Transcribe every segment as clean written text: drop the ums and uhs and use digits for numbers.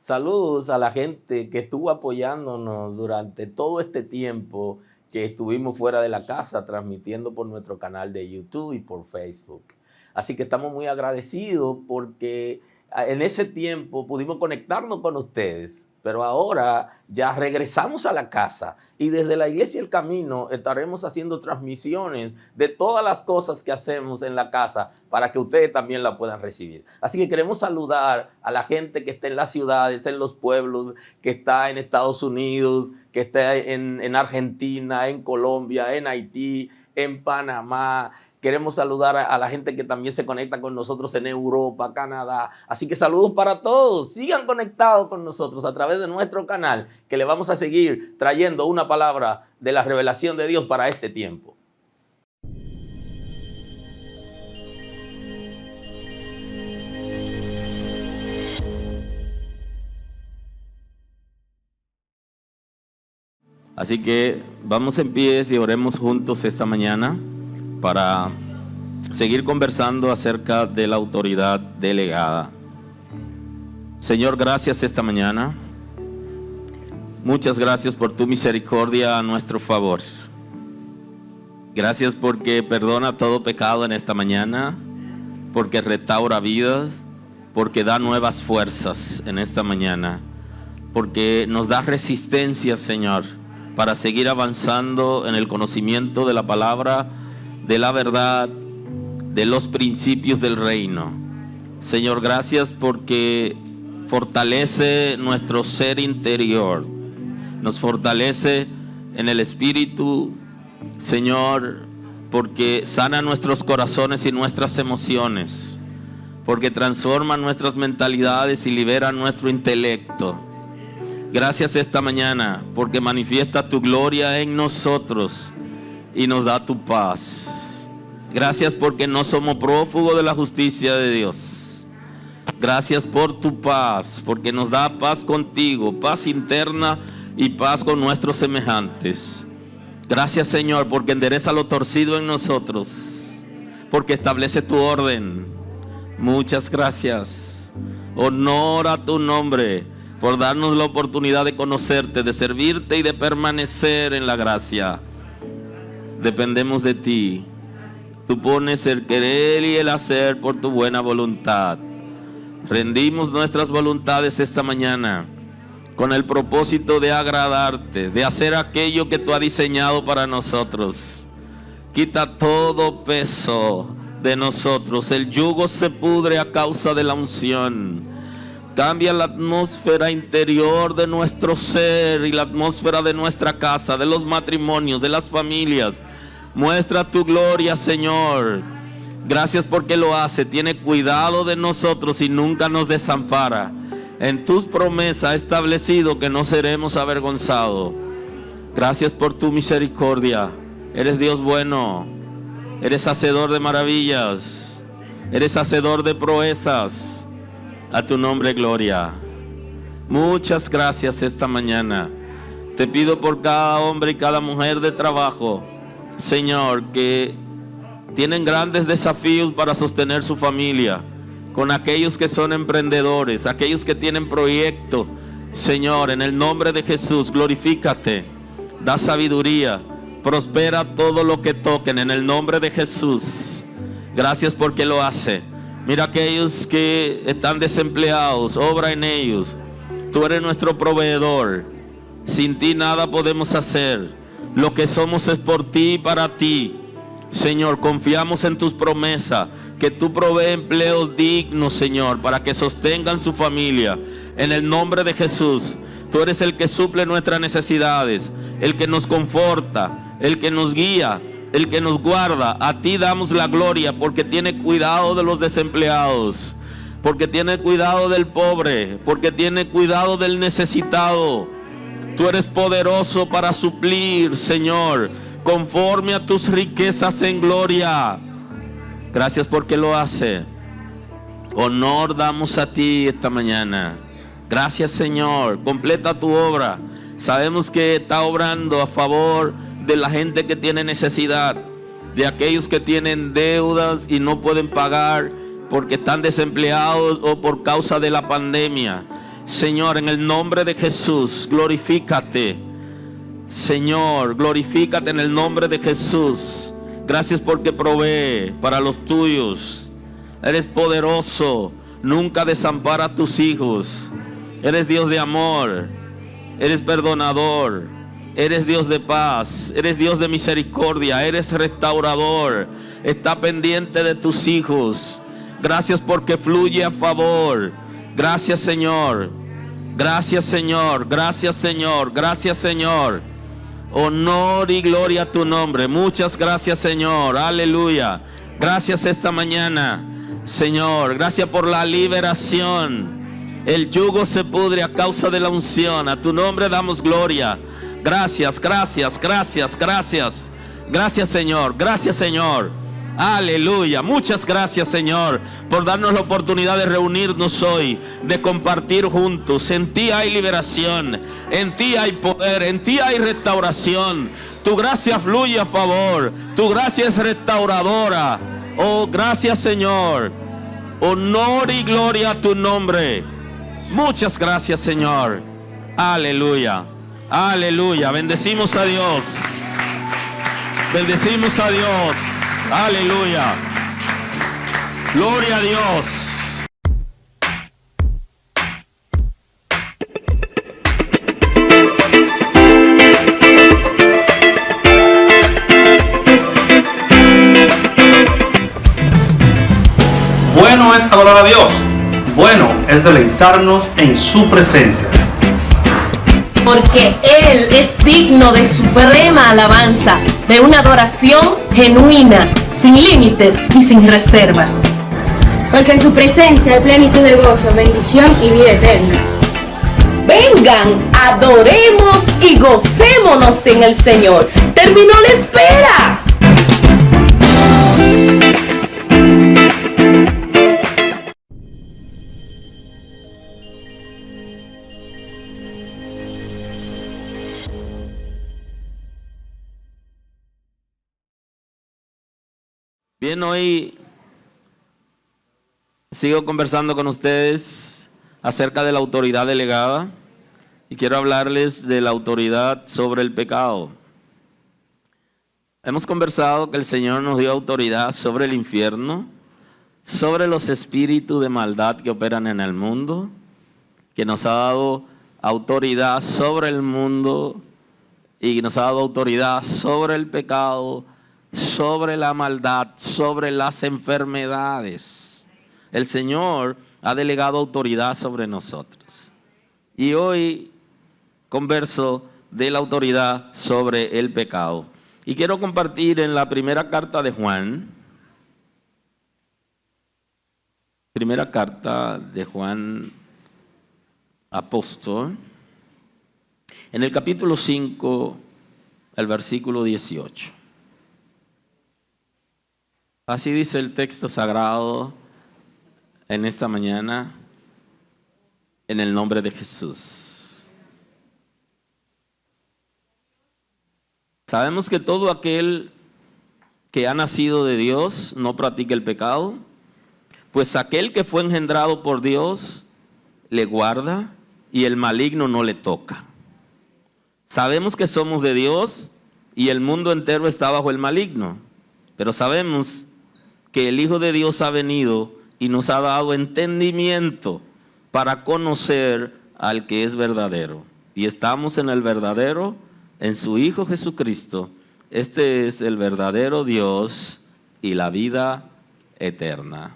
Saludos a la gente que estuvo apoyándonos durante todo este tiempo que estuvimos fuera de la casa, transmitiendo por nuestro canal de YouTube y por Facebook. Así que estamos muy agradecidos porque en ese tiempo pudimos conectarnos con ustedes, pero ahora ya regresamos a la casa y desde la Iglesia El Camino estaremos haciendo transmisiones de todas las cosas que hacemos en la casa para que ustedes también la puedan recibir. Así que queremos saludar a la gente que está en las ciudades, en los pueblos, que está en Estados Unidos, que está en Argentina, en Colombia, en Haití, en Panamá. Queremos saludar a la gente que también se conecta con nosotros en Europa, Canadá. Así que saludos para todos. Sigan conectados con nosotros a través de nuestro canal, que le vamos a seguir trayendo una palabra de la revelación de Dios para este tiempo. Así que vamos en pie y oremos juntos esta mañana para seguir conversando acerca de la autoridad delegada. Señor, gracias esta mañana. Muchas gracias por tu misericordia a nuestro favor. Gracias porque perdona todo pecado en esta mañana, porque restaura vidas, porque da nuevas fuerzas en esta mañana, porque nos da resistencia, Señor, para seguir avanzando en el conocimiento de la palabra, de la verdad, de los principios del reino. Señor, gracias porque fortalece nuestro ser interior, nos fortalece en el espíritu, Señor, porque sana nuestros corazones y nuestras emociones, porque transforma nuestras mentalidades y libera nuestro intelecto. Gracias esta mañana porque manifiesta tu gloria en nosotros y nos da tu paz. Gracias porque no somos prófugos de la justicia de Dios. Gracias por tu paz, porque nos da paz contigo, paz interna y paz con nuestros semejantes. Gracias, Señor, porque endereza lo torcido en nosotros, porque establece tu orden. Muchas gracias. Honor a tu nombre por darnos la oportunidad de conocerte, de servirte y de permanecer en la gracia. Dependemos de ti. Tú pones el querer y el hacer por tu buena voluntad. Rendimos nuestras voluntades esta mañana con el propósito de agradarte, de hacer aquello que tú has diseñado para nosotros. Quita todo peso de nosotros. El yugo se pudre a causa de la unción. Cambia la atmósfera interior de nuestro ser y la atmósfera de nuestra casa, de los matrimonios, de las familias. Muestra tu gloria, Señor. Gracias porque lo hace. Tiene cuidado de nosotros y nunca nos desampara. En tus promesas ha establecido que no seremos avergonzados. Gracias por tu misericordia. Eres Dios bueno. Eres hacedor de maravillas. Eres hacedor de proezas. A tu nombre, gloria. Muchas gracias esta mañana. Te pido por cada hombre y cada mujer de trabajo, Señor, que tienen grandes desafíos para sostener su familia, con aquellos que son emprendedores, aquellos que tienen proyectos. Señor, en el nombre de Jesús, glorifícate, da sabiduría, prospera todo lo que toquen en el nombre de Jesús. Gracias porque lo hace. Mira aquellos que están desempleados, obra en ellos. Tú eres nuestro proveedor. Sin ti nada podemos hacer. Lo que somos es por ti y para ti. Señor, confiamos en tus promesas, que tú provees empleos dignos, Señor, para que sostengan su familia. En el nombre de Jesús, tú eres el que suple nuestras necesidades, el que nos conforta, el que nos guía, el que nos guarda. A ti damos la gloria porque tiene cuidado de los desempleados, porque tiene cuidado del pobre, porque tiene cuidado del necesitado. Tú eres poderoso para suplir, Señor, conforme a tus riquezas en gloria. Gracias porque lo hace. Honor damos a ti esta mañana. Gracias, Señor. Completa tu obra. Sabemos que está obrando a favor de la gente que tiene necesidad, de aquellos que tienen deudas y no pueden pagar porque están desempleados o por causa de la pandemia. Señor, en el nombre de Jesús, glorifícate. Señor, glorifícate en el nombre de Jesús. Gracias porque provee para los tuyos. Eres poderoso, nunca desampara a tus hijos. Eres Dios de amor, eres perdonador, eres Dios de paz, eres Dios de misericordia, eres restaurador. Está pendiente de tus hijos. Gracias porque fluye a favor. Gracias, Señor. Gracias, Señor. Gracias, Señor. Gracias, Señor. Honor y gloria a tu nombre. Muchas gracias, Señor. Aleluya. Gracias esta mañana, Señor. Gracias por la liberación. El yugo se pudre a causa de la unción. A tu nombre damos gloria. Gracias, gracias, gracias, gracias. Gracias, Señor. Gracias, Señor. Aleluya. Muchas gracias, Señor, por darnos la oportunidad de reunirnos hoy, de compartir juntos. En ti hay liberación, en ti hay poder, en ti hay restauración. Tu gracia fluye a favor, tu gracia es restauradora. Oh, gracias, Señor. Honor y gloria a tu nombre. Muchas gracias, Señor. Aleluya. Aleluya. Bendecimos a Dios. Bendecimos a Dios. Aleluya. Gloria a Dios. Bueno es adorar a Dios. Bueno es deleitarnos en su presencia. Porque Él es digno de suprema alabanza, de una adoración genuina, sin límites y sin reservas. Porque en su presencia hay plenitud de gozo, bendición y vida eterna. Vengan, adoremos y gocémonos en el Señor. Terminó la espera. Bien, hoy sigo conversando con ustedes acerca de la autoridad delegada y quiero hablarles de la autoridad sobre el pecado. Hemos conversado que el Señor nos dio autoridad sobre el infierno, sobre los espíritus de maldad que operan en el mundo, que nos ha dado autoridad sobre el mundo y nos ha dado autoridad sobre el pecado, sobre la maldad, sobre las enfermedades. El Señor ha delegado autoridad sobre nosotros. Y hoy converso de la autoridad sobre el pecado. Y quiero compartir en la primera carta de Juan, primera carta de Juan apóstol, en el capítulo 5, el versículo 18. Así dice el texto sagrado en esta mañana, en el nombre de Jesús. Sabemos que todo aquel que ha nacido de Dios no practica el pecado, pues aquel que fue engendrado por Dios le guarda y el maligno no le toca. Sabemos que somos de Dios y el mundo entero está bajo el maligno, pero sabemos que el Hijo de Dios ha venido y nos ha dado entendimiento para conocer al que es verdadero. Y estamos en el verdadero, en su Hijo Jesucristo. Este es el verdadero Dios y la vida eterna.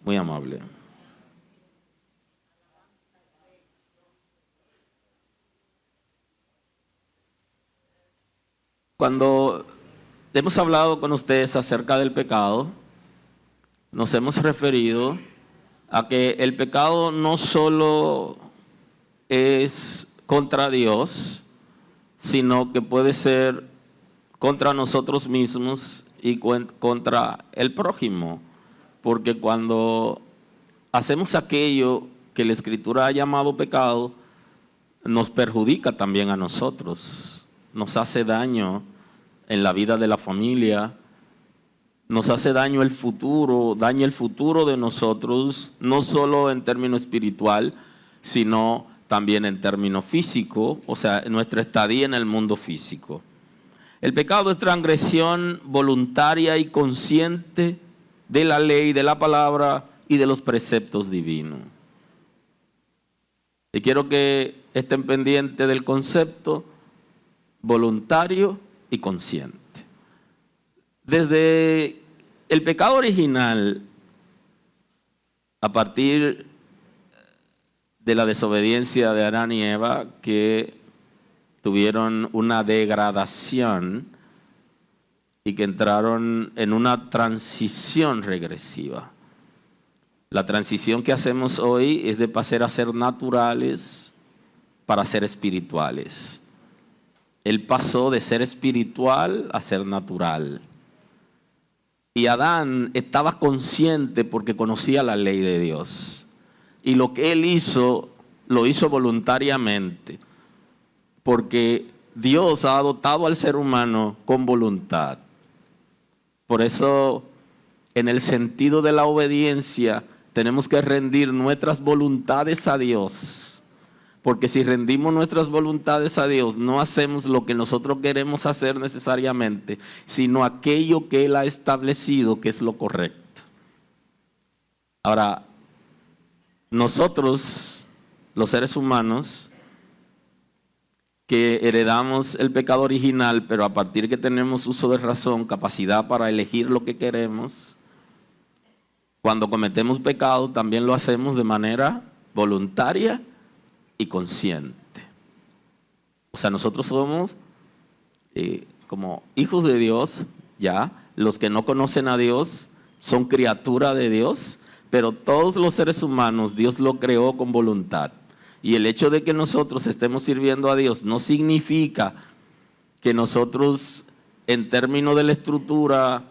Muy amable. Cuando hemos hablado con ustedes acerca del pecado, nos hemos referido a que el pecado no solo es contra Dios, sino que puede ser contra nosotros mismos y contra el prójimo, porque cuando hacemos aquello que la Escritura ha llamado pecado, nos perjudica también a nosotros, nos hace daño en la vida de la familia, nos hace daño el futuro, daña el futuro de nosotros, no solo en términos espiritual, sino también en términos físicos, o sea, nuestra estadía en el mundo físico. El pecado es transgresión voluntaria y consciente de la ley, de la palabra y de los preceptos divinos. Y quiero que estén pendientes del concepto voluntario y consciente. Desde el pecado original, a partir de la desobediencia de Adán y Eva, que tuvieron una degradación y que entraron en una transición regresiva. La transición que hacemos hoy es de pasar a ser naturales para ser espirituales. Él pasó de ser espiritual a ser natural. Y Adán estaba consciente porque conocía la ley de Dios. Y lo que él hizo, lo hizo voluntariamente. Porque Dios ha dotado al ser humano con voluntad. Por eso, en el sentido de la obediencia, tenemos que rendir nuestras voluntades a Dios. Porque si rendimos nuestras voluntades a Dios, no hacemos lo que nosotros queremos hacer necesariamente, sino aquello que Él ha establecido que es lo correcto. Ahora, nosotros, los seres humanos, que heredamos el pecado original, pero a partir que tenemos uso de razón, capacidad para elegir lo que queremos, cuando cometemos pecado también lo hacemos de manera voluntaria y consciente. O sea, nosotros somos como hijos de Dios, ya. Los que no conocen a Dios son criatura de Dios, pero todos los seres humanos Dios lo creó con voluntad. Y el hecho de que nosotros estemos sirviendo a Dios no significa que nosotros, en términos de la estructura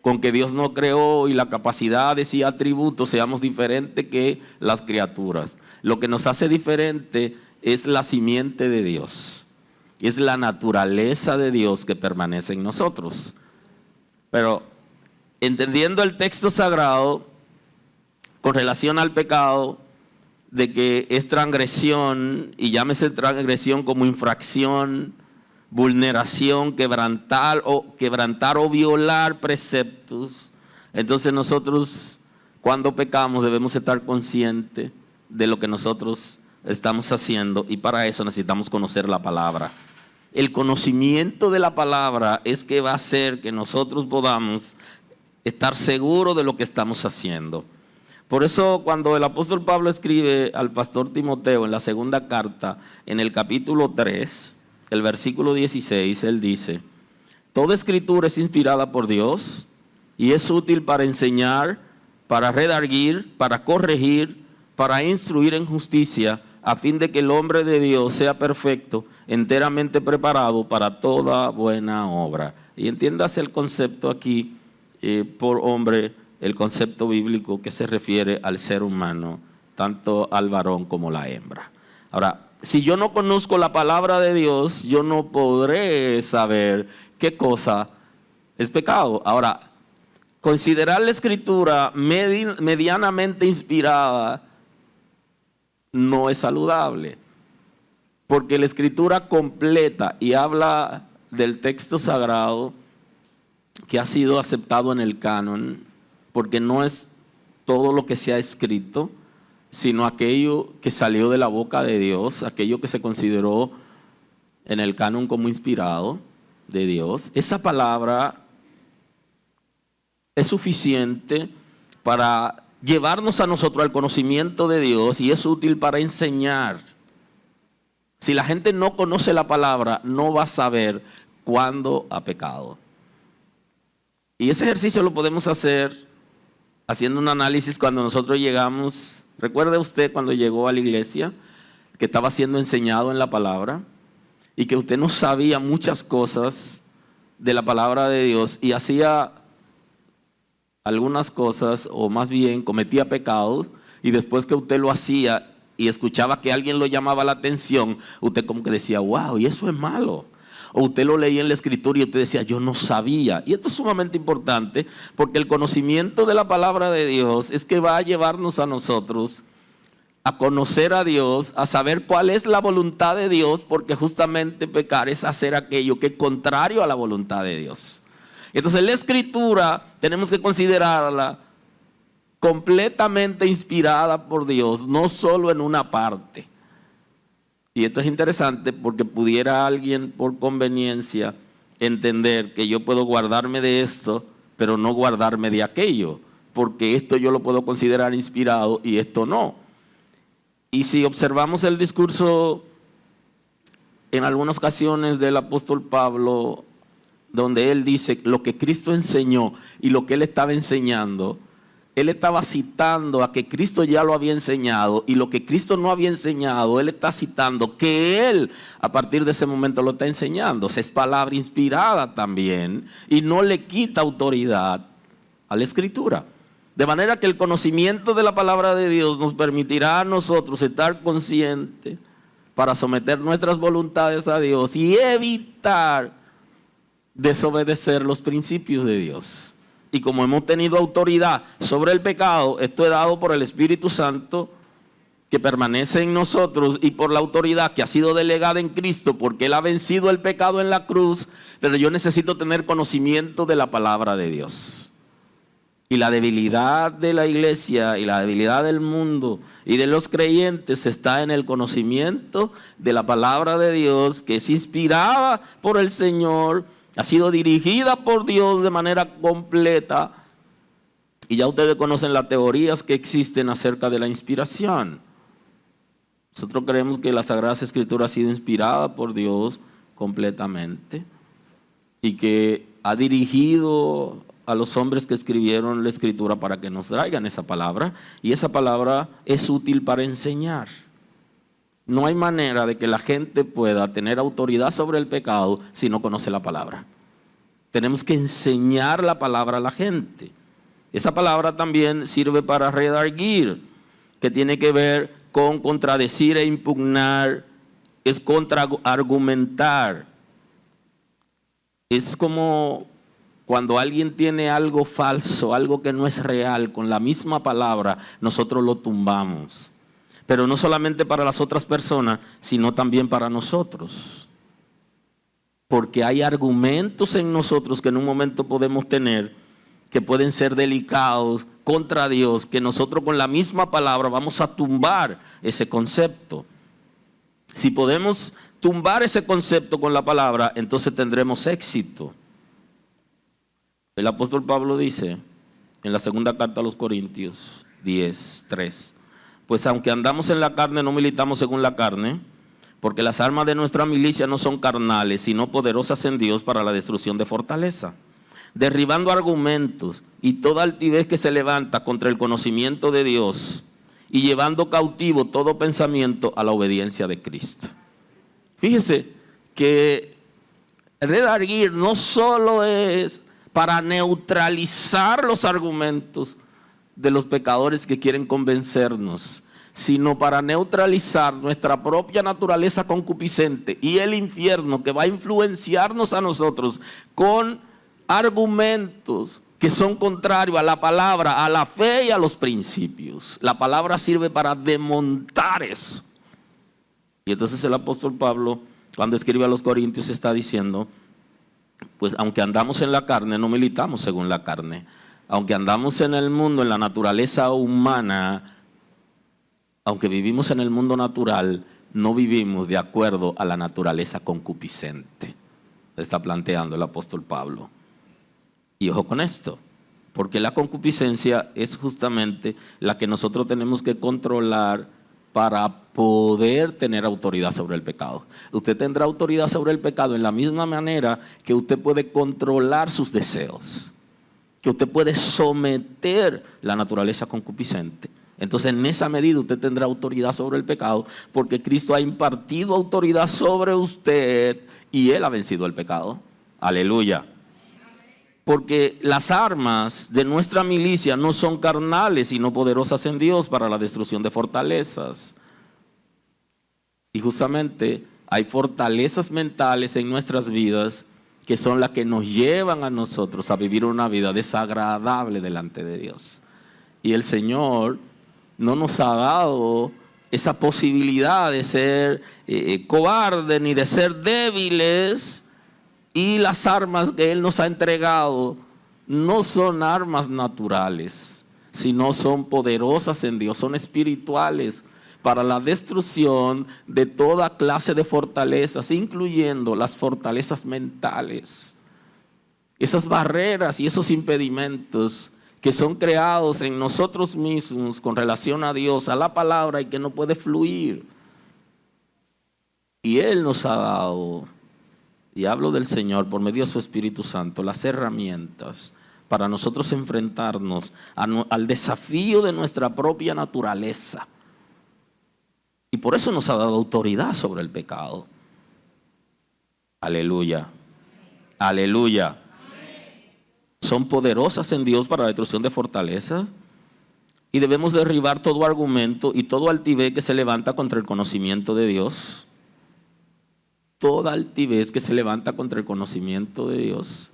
con que Dios nos creó y las capacidades y atributos, seamos diferentes que las criaturas. Lo que nos hace diferente es la simiente de Dios. Es la naturaleza de Dios que permanece en nosotros. Pero entendiendo el texto sagrado con relación al pecado, de que es transgresión, y llámese transgresión como infracción, vulneración, quebrantar o violar preceptos. Entonces nosotros, cuando pecamos, debemos estar conscientes de lo que nosotros estamos haciendo, y para eso necesitamos conocer la palabra. El conocimiento de la palabra es que va a hacer que nosotros podamos estar seguros de lo que estamos haciendo. Por eso cuando el apóstol Pablo escribe al pastor Timoteo en la segunda carta, en el capítulo 3, el versículo 16, él dice: toda escritura es inspirada por Dios y es útil para enseñar, para redarguir, para corregir, para instruir en justicia, a fin de que el hombre de Dios sea perfecto, enteramente preparado para toda buena obra. Y entiéndase el concepto aquí, por hombre, el concepto bíblico que se refiere al ser humano, tanto al varón como la hembra. Ahora, si yo no conozco la palabra de Dios, yo no podré saber qué cosa es pecado. Ahora, considerar la escritura medianamente inspirada no es saludable, porque la escritura completa y habla del texto sagrado que ha sido aceptado en el canon, porque no es todo lo que se ha escrito, sino aquello que salió de la boca de Dios, aquello que se consideró en el canon como inspirado de Dios. Esa palabra es suficiente para llevarnos a nosotros al conocimiento de Dios y es útil para enseñar. Si la gente no conoce la palabra, no va a saber cuándo ha pecado. Y ese ejercicio lo podemos hacer haciendo un análisis cuando nosotros llegamos. ¿Recuerda usted cuando llegó a la iglesia que estaba siendo enseñado en la palabra y que usted no sabía muchas cosas de la palabra de Dios y hacía algunas cosas, o más bien cometía pecados, y después que usted lo hacía y escuchaba que alguien lo llamaba la atención, usted como que decía: wow, y eso es malo? O usted lo leía en la escritura y usted decía: yo no sabía. Y esto es sumamente importante, porque el conocimiento de la palabra de Dios es que va a llevarnos a nosotros a conocer a Dios, a saber cuál es la voluntad de Dios, porque justamente pecar es hacer aquello que es contrario a la voluntad de Dios. Entonces la Escritura tenemos que considerarla completamente inspirada por Dios, no solo en una parte. Y esto es interesante porque pudiera alguien por conveniencia entender que yo puedo guardarme de esto, pero no guardarme de aquello, porque esto yo lo puedo considerar inspirado y esto no. Y si observamos el discurso en algunas ocasiones del apóstol Pablo, donde él dice lo que Cristo enseñó y lo que él estaba enseñando, él estaba citando a que Cristo ya lo había enseñado, y lo que Cristo no había enseñado, él está citando que él a partir de ese momento lo está enseñando. O sea, es palabra inspirada también y no le quita autoridad a la Escritura. De manera que el conocimiento de la palabra de Dios nos permitirá a nosotros estar conscientes para someter nuestras voluntades a Dios y evitar desobedecer los principios de Dios. Y como hemos tenido autoridad sobre el pecado, esto es dado por el Espíritu Santo que permanece en nosotros y por la autoridad que ha sido delegada en Cristo, porque Él ha vencido el pecado en la cruz. Pero yo necesito tener conocimiento de la palabra de Dios. Y la debilidad de la iglesia y la debilidad del mundo y de los creyentes está en el conocimiento de la palabra de Dios, que es inspirada por el Señor, ha sido dirigida por Dios de manera completa. Y ya ustedes conocen las teorías que existen acerca de la inspiración. Nosotros creemos que la Sagrada Escritura ha sido inspirada por Dios completamente y que ha dirigido a los hombres que escribieron la Escritura para que nos traigan esa palabra, y esa palabra es útil para enseñar. No hay manera de que la gente pueda tener autoridad sobre el pecado si no conoce la palabra. Tenemos que enseñar la palabra a la gente. Esa palabra también sirve para redarguir, que tiene que ver con contradecir e impugnar, es contraargumentar. Es como cuando alguien tiene algo falso, algo que no es real, con la misma palabra, nosotros lo tumbamos. Pero no solamente para las otras personas, sino también para nosotros. Porque hay argumentos en nosotros que en un momento podemos tener, que pueden ser delicados contra Dios, que nosotros con la misma palabra vamos a tumbar ese concepto. Si podemos tumbar ese concepto con la palabra, entonces tendremos éxito. El apóstol Pablo dice en la segunda carta a los Corintios 10:3, pues aunque andamos en la carne, no militamos según la carne, porque las armas de nuestra milicia no son carnales, sino poderosas en Dios para la destrucción de fortaleza, derribando argumentos y toda altivez que se levanta contra el conocimiento de Dios y llevando cautivo todo pensamiento a la obediencia de Cristo. Fíjese que redarguir no solo es para neutralizar los argumentos de los pecadores que quieren convencernos, sino para neutralizar nuestra propia naturaleza concupiscente y el infierno que va a influenciarnos a nosotros con argumentos que son contrarios a la palabra, a la fe y a los principios. La palabra sirve para desmontar eso. Y entonces el apóstol Pablo, cuando escribe a los Corintios, está diciendo, pues aunque andamos en la carne, no militamos según la carne. Aunque andamos en el mundo, en la naturaleza humana, aunque vivimos en el mundo natural, no vivimos de acuerdo a la naturaleza concupiscente. Está planteando el apóstol Pablo. Y ojo con esto, porque la concupiscencia es justamente la que nosotros tenemos que controlar para poder tener autoridad sobre el pecado. Usted tendrá autoridad sobre el pecado en la misma manera que usted puede controlar sus deseos, que usted puede someter la naturaleza concupiscente. Entonces, en esa medida usted tendrá autoridad sobre el pecado, porque Cristo ha impartido autoridad sobre usted y Él ha vencido el pecado. Aleluya. Porque las armas de nuestra milicia no son carnales, sino poderosas en Dios para la destrucción de fortalezas. Y justamente hay fortalezas mentales en nuestras vidas que son las que nos llevan a nosotros a vivir una vida desagradable delante de Dios. Y el Señor no nos ha dado esa posibilidad de ser cobardes ni de ser débiles, y las armas que Él nos ha entregado no son armas naturales, sino son poderosas en Dios, son espirituales para la destrucción de toda clase de fortalezas, incluyendo las fortalezas mentales. Esas barreras y esos impedimentos que son creados en nosotros mismos con relación a Dios, a la palabra, y que no puede fluir. Y Él nos ha dado, y hablo del Señor por medio de su Espíritu Santo, las herramientas para nosotros enfrentarnos al desafío de nuestra propia naturaleza. Y por eso nos ha dado autoridad sobre el pecado. Aleluya. Aleluya. Son poderosas en Dios para la destrucción de fortalezas, y debemos derribar todo argumento y todo altivez que se levanta contra el conocimiento de Dios. Toda altivez que se levanta contra el conocimiento de Dios,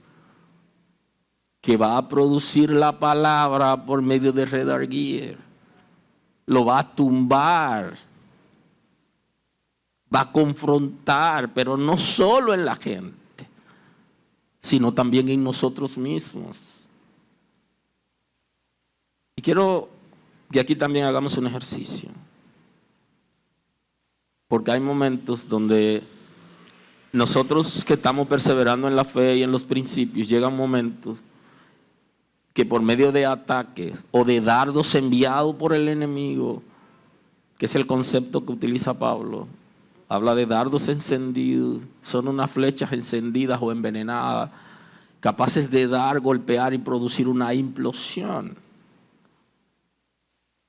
que va a producir la palabra por medio de redarguir, lo va a tumbar, va a confrontar, pero no solo en la gente, sino también en nosotros mismos. Y quiero que aquí también hagamos un ejercicio, porque hay momentos donde nosotros que estamos perseverando en la fe y en los principios, llegan momentos que por medio de ataques o de dardos enviados por el enemigo, que es el concepto que utiliza Pablo, habla de dardos encendidos, son unas flechas encendidas o envenenadas, capaces de dar, golpear y producir una implosión.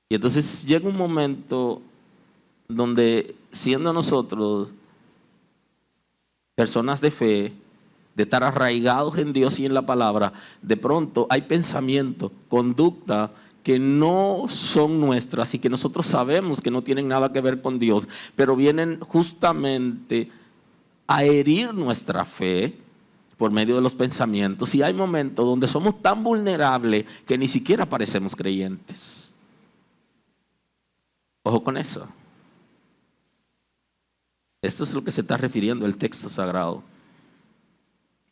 Y entonces llega un momento donde, siendo nosotros personas de fe, de estar arraigados en Dios y en la palabra, de pronto hay pensamientos, conducta que no son nuestras y que nosotros sabemos que no tienen nada que ver con Dios, pero vienen justamente a herir nuestra fe por medio de los pensamientos. Y hay momentos donde somos tan vulnerables que ni siquiera parecemos creyentes. Ojo con eso. Esto es lo que se está refiriendo el texto sagrado.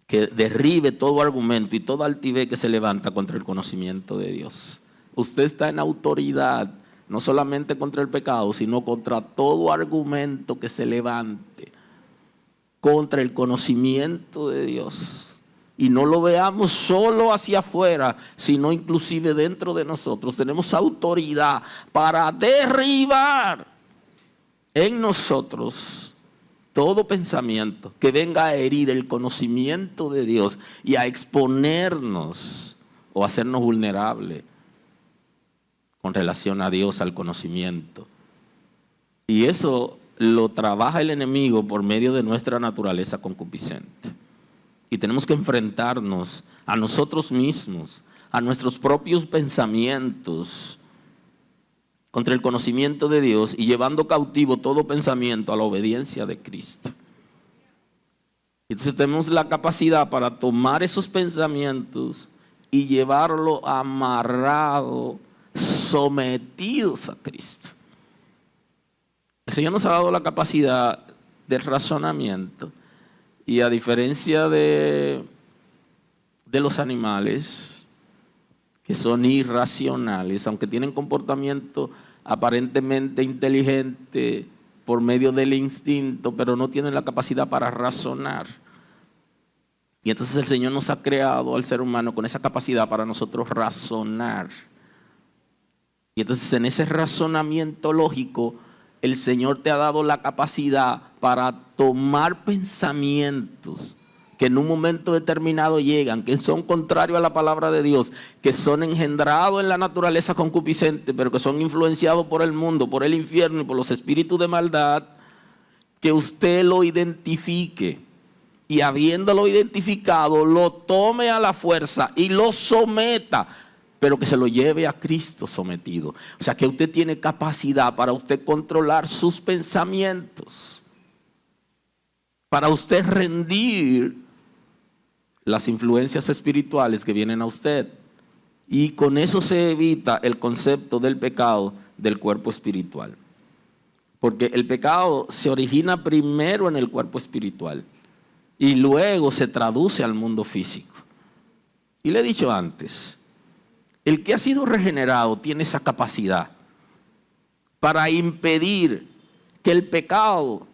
Que derribe todo argumento y toda altivez que se levanta contra el conocimiento de Dios. Usted está en autoridad, no solamente contra el pecado, sino contra todo argumento que se levante contra el conocimiento de Dios. Y no lo veamos solo hacia afuera, sino inclusive dentro de nosotros. Tenemos autoridad para derribar en nosotros todo pensamiento que venga a herir el conocimiento de Dios y a exponernos o hacernos vulnerables con relación a Dios, al conocimiento. Y eso lo trabaja el enemigo por medio de nuestra naturaleza concupiscente. Y tenemos que enfrentarnos a nosotros mismos, a nuestros propios pensamientos, contra el conocimiento de Dios, y llevando cautivo todo pensamiento a la obediencia de Cristo. Entonces tenemos la capacidad para tomar esos pensamientos y llevarlo amarrado, sometidos a Cristo. El Señor nos ha dado la capacidad de razonamiento, y a diferencia de los animales, que son irracionales, aunque tienen comportamiento aparentemente inteligente por medio del instinto, pero no tienen la capacidad para razonar. Y entonces el Señor nos ha creado al ser humano con esa capacidad para nosotros razonar. Y entonces en ese razonamiento lógico, el Señor te ha dado la capacidad para tomar pensamientos que en un momento determinado llegan, que son contrarios a la palabra de Dios, que son engendrados en la naturaleza concupiscente, pero que son influenciados por el mundo, por el infierno y por los espíritus de maldad, que usted lo identifique. Y habiéndolo identificado, lo tome a la fuerza y lo someta, pero que se lo lleve a Cristo sometido. O sea, que usted tiene capacidad para usted controlar sus pensamientos, para usted rendir las influencias espirituales que vienen a usted. Y con eso se evita el concepto del pecado del cuerpo espiritual. Porque el pecado se origina primero en el cuerpo espiritual y luego se traduce al mundo físico. Y le he dicho antes, el que ha sido regenerado tiene esa capacidad para impedir que el pecado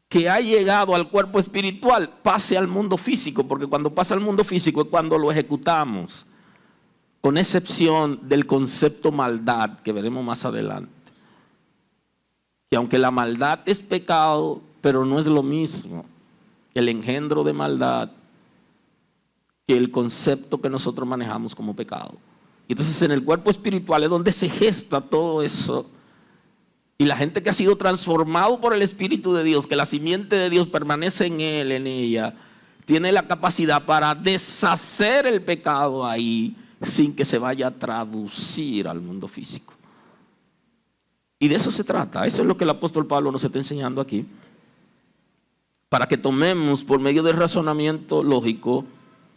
que ha llegado al cuerpo espiritual pase al mundo físico, porque cuando pasa al mundo físico es cuando lo ejecutamos, con excepción del concepto maldad que veremos más adelante. Y aunque la maldad es pecado, pero no es lo mismo el engendro de maldad que el concepto que nosotros manejamos como pecado. Y entonces en el cuerpo espiritual es donde se gesta todo eso. Y la gente que ha sido transformado por el Espíritu de Dios, que la simiente de Dios permanece en él, en ella, tiene la capacidad para deshacer el pecado ahí sin que se vaya a traducir al mundo físico. Y de eso se trata. Eso es lo que el apóstol Pablo nos está enseñando aquí. Para que tomemos por medio del razonamiento lógico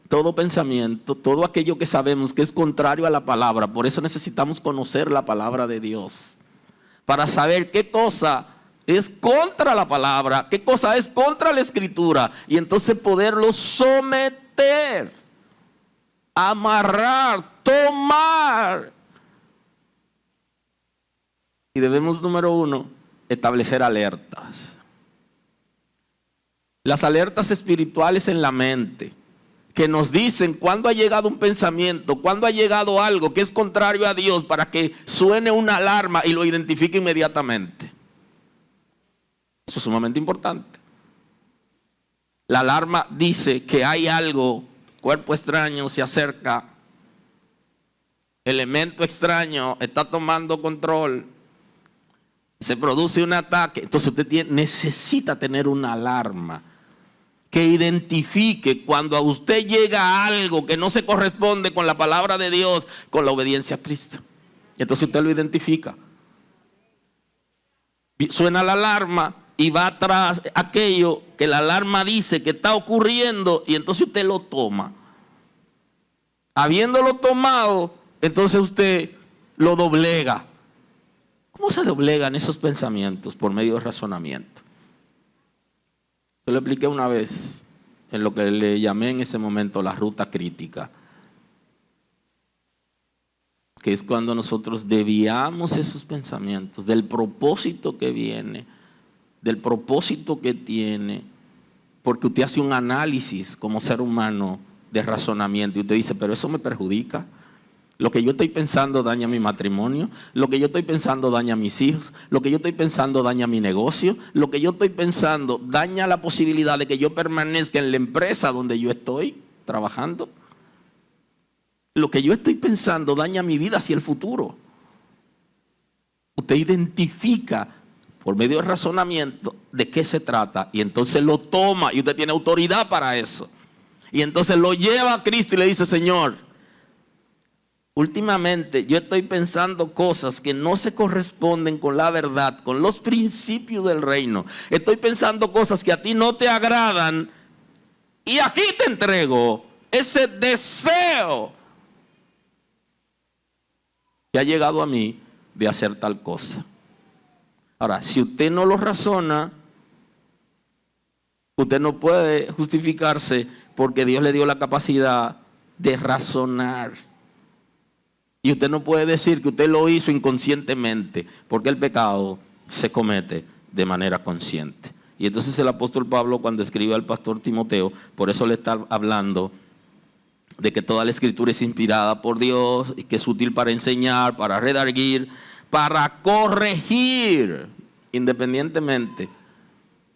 todo pensamiento, todo aquello que sabemos que es contrario a la palabra. Por eso necesitamos conocer la palabra de Dios. Para saber qué cosa es contra la palabra, qué cosa es contra la escritura. Y entonces poderlo someter, amarrar, tomar. Y debemos, número 1, establecer alertas. Las alertas espirituales en la mente, que nos dicen cuándo ha llegado un pensamiento, cuándo ha llegado algo que es contrario a Dios, para que suene una alarma y lo identifique inmediatamente. Eso es sumamente importante. La alarma dice que hay algo, cuerpo extraño se acerca, elemento extraño está tomando control, se produce un ataque. Entonces usted necesita tener una alarma que identifique cuando a usted llega algo que no se corresponde con la palabra de Dios, con la obediencia a Cristo. Entonces usted lo identifica. Suena la alarma y va atrás aquello que la alarma dice que está ocurriendo, y entonces usted lo toma. Habiéndolo tomado, entonces usted lo doblega. ¿Cómo se doblegan esos pensamientos? Por medio de razonamiento. Yo lo expliqué una vez en lo que le llamé en ese momento la ruta crítica, que es cuando nosotros desviamos esos pensamientos del propósito que viene, del propósito que tiene, porque usted hace un análisis como ser humano de razonamiento y usted dice, pero eso me perjudica. Lo que yo estoy pensando daña mi matrimonio, lo que yo estoy pensando daña a mis hijos, lo que yo estoy pensando daña mi negocio, lo que yo estoy pensando daña la posibilidad de que yo permanezca en la empresa donde yo estoy trabajando. Lo que yo estoy pensando daña mi vida hacia el futuro. Usted identifica por medio del razonamiento de qué se trata y entonces lo toma y usted tiene autoridad para eso. Y entonces lo lleva a Cristo y le dice, Señor, últimamente yo estoy pensando cosas que no se corresponden con la verdad, con los principios del reino. Estoy pensando cosas que a ti no te agradan y aquí te entrego ese deseo que ha llegado a mí de hacer tal cosa. Ahora, si usted no lo razona, usted no puede justificarse porque Dios le dio la capacidad de razonar. Y usted no puede decir que usted lo hizo inconscientemente, porque el pecado se comete de manera consciente. Y entonces el apóstol Pablo, cuando escribe al pastor Timoteo, por eso le está hablando de que toda la escritura es inspirada por Dios y que es útil para enseñar, para redarguir, para corregir, independientemente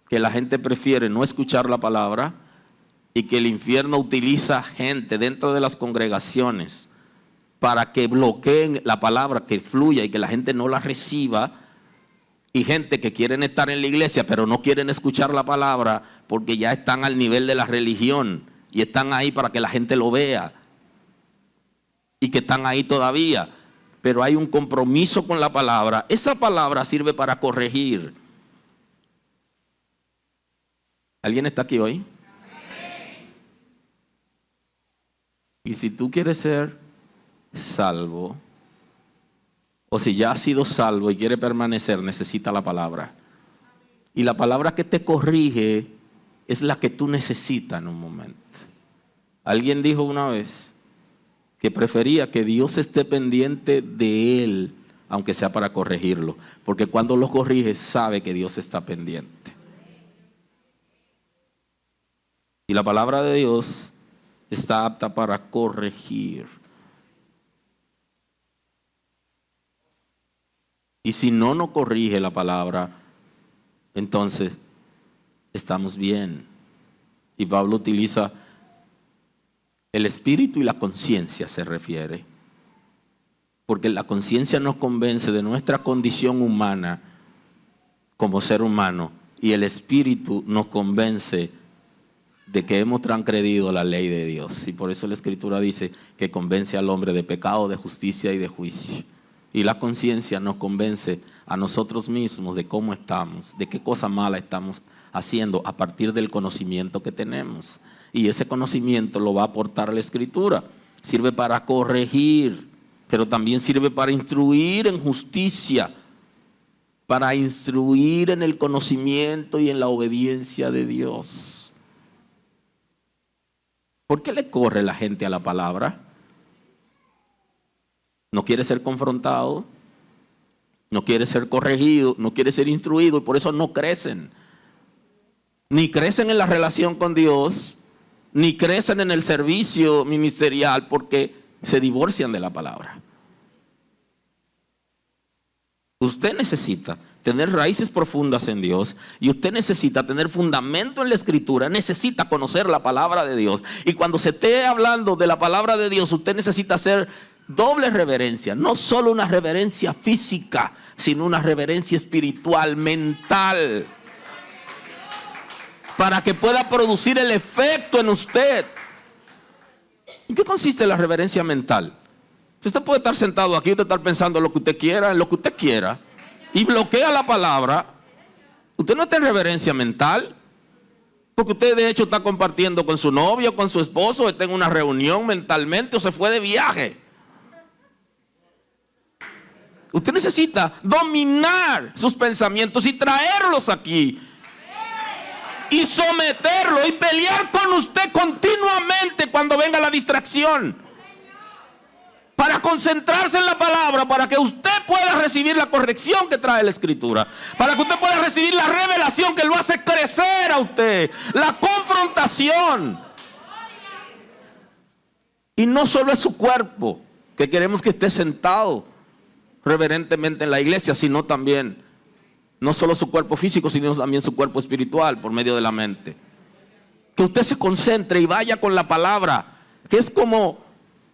que la gente prefiere no escuchar la palabra y que el infierno utiliza gente dentro de las congregaciones para que bloqueen la palabra, que fluya y que la gente no la reciba, y gente que quieren estar en la iglesia pero no quieren escuchar la palabra porque ya están al nivel de la religión y están ahí para que la gente lo vea y que están ahí todavía, pero hay un compromiso con la palabra. Esa palabra sirve para corregir. ¿Alguien está aquí hoy? Y si tú quieres ser salvo o si ya ha sido salvo y quiere permanecer, necesita la palabra. Y la palabra que te corrige es la que tú necesitas en un momento. Alguien dijo una vez que prefería que Dios esté pendiente de él, aunque sea para corregirlo, porque cuando lo corrige sabe que Dios está pendiente. Y la palabra de Dios está apta para corregir. Y si no nos corrige la palabra, entonces estamos bien. Y Pablo utiliza el espíritu y la conciencia, se refiere. Porque la conciencia nos convence de nuestra condición humana como ser humano. Y el espíritu nos convence de que hemos transgredido la ley de Dios. Y por eso la Escritura dice que convence al hombre de pecado, de justicia y de juicio. Y la conciencia nos convence a nosotros mismos de cómo estamos, de qué cosa mala estamos haciendo a partir del conocimiento que tenemos. Y ese conocimiento lo va a aportar la Escritura. Sirve para corregir, pero también sirve para instruir en justicia, para instruir en el conocimiento y en la obediencia de Dios. ¿Por qué le corre la gente a la palabra? No quiere ser confrontado, no quiere ser corregido, no quiere ser instruido, y por eso no crecen. Ni crecen en la relación con Dios, ni crecen en el servicio ministerial, porque se divorcian de la palabra. Usted necesita tener raíces profundas en Dios, y usted necesita tener fundamento en la Escritura, necesita conocer la palabra de Dios. Y cuando se esté hablando de la palabra de Dios, usted necesita hacer doble reverencia, no solo una reverencia física, sino una reverencia espiritual, mental, para que pueda producir el efecto en usted. ¿En qué consiste la reverencia mental? Usted puede estar sentado aquí, usted estar pensando en lo que usted quiera, y bloquea la palabra. Usted no está en reverencia mental, porque usted de hecho está compartiendo con su novio, con su esposo, está en una reunión mentalmente o se fue de viaje. Usted necesita dominar sus pensamientos y traerlos aquí y someterlo y pelear con usted continuamente cuando venga la distracción, para concentrarse en la palabra, para que usted pueda recibir la corrección que trae la Escritura, para que usted pueda recibir la revelación que lo hace crecer a usted, la confrontación. Y no solo es su cuerpo, que queremos que esté sentado reverentemente en la iglesia, sino también no solo su cuerpo físico, sino también su cuerpo espiritual por medio de la mente. Que usted se concentre y vaya con la palabra, que es como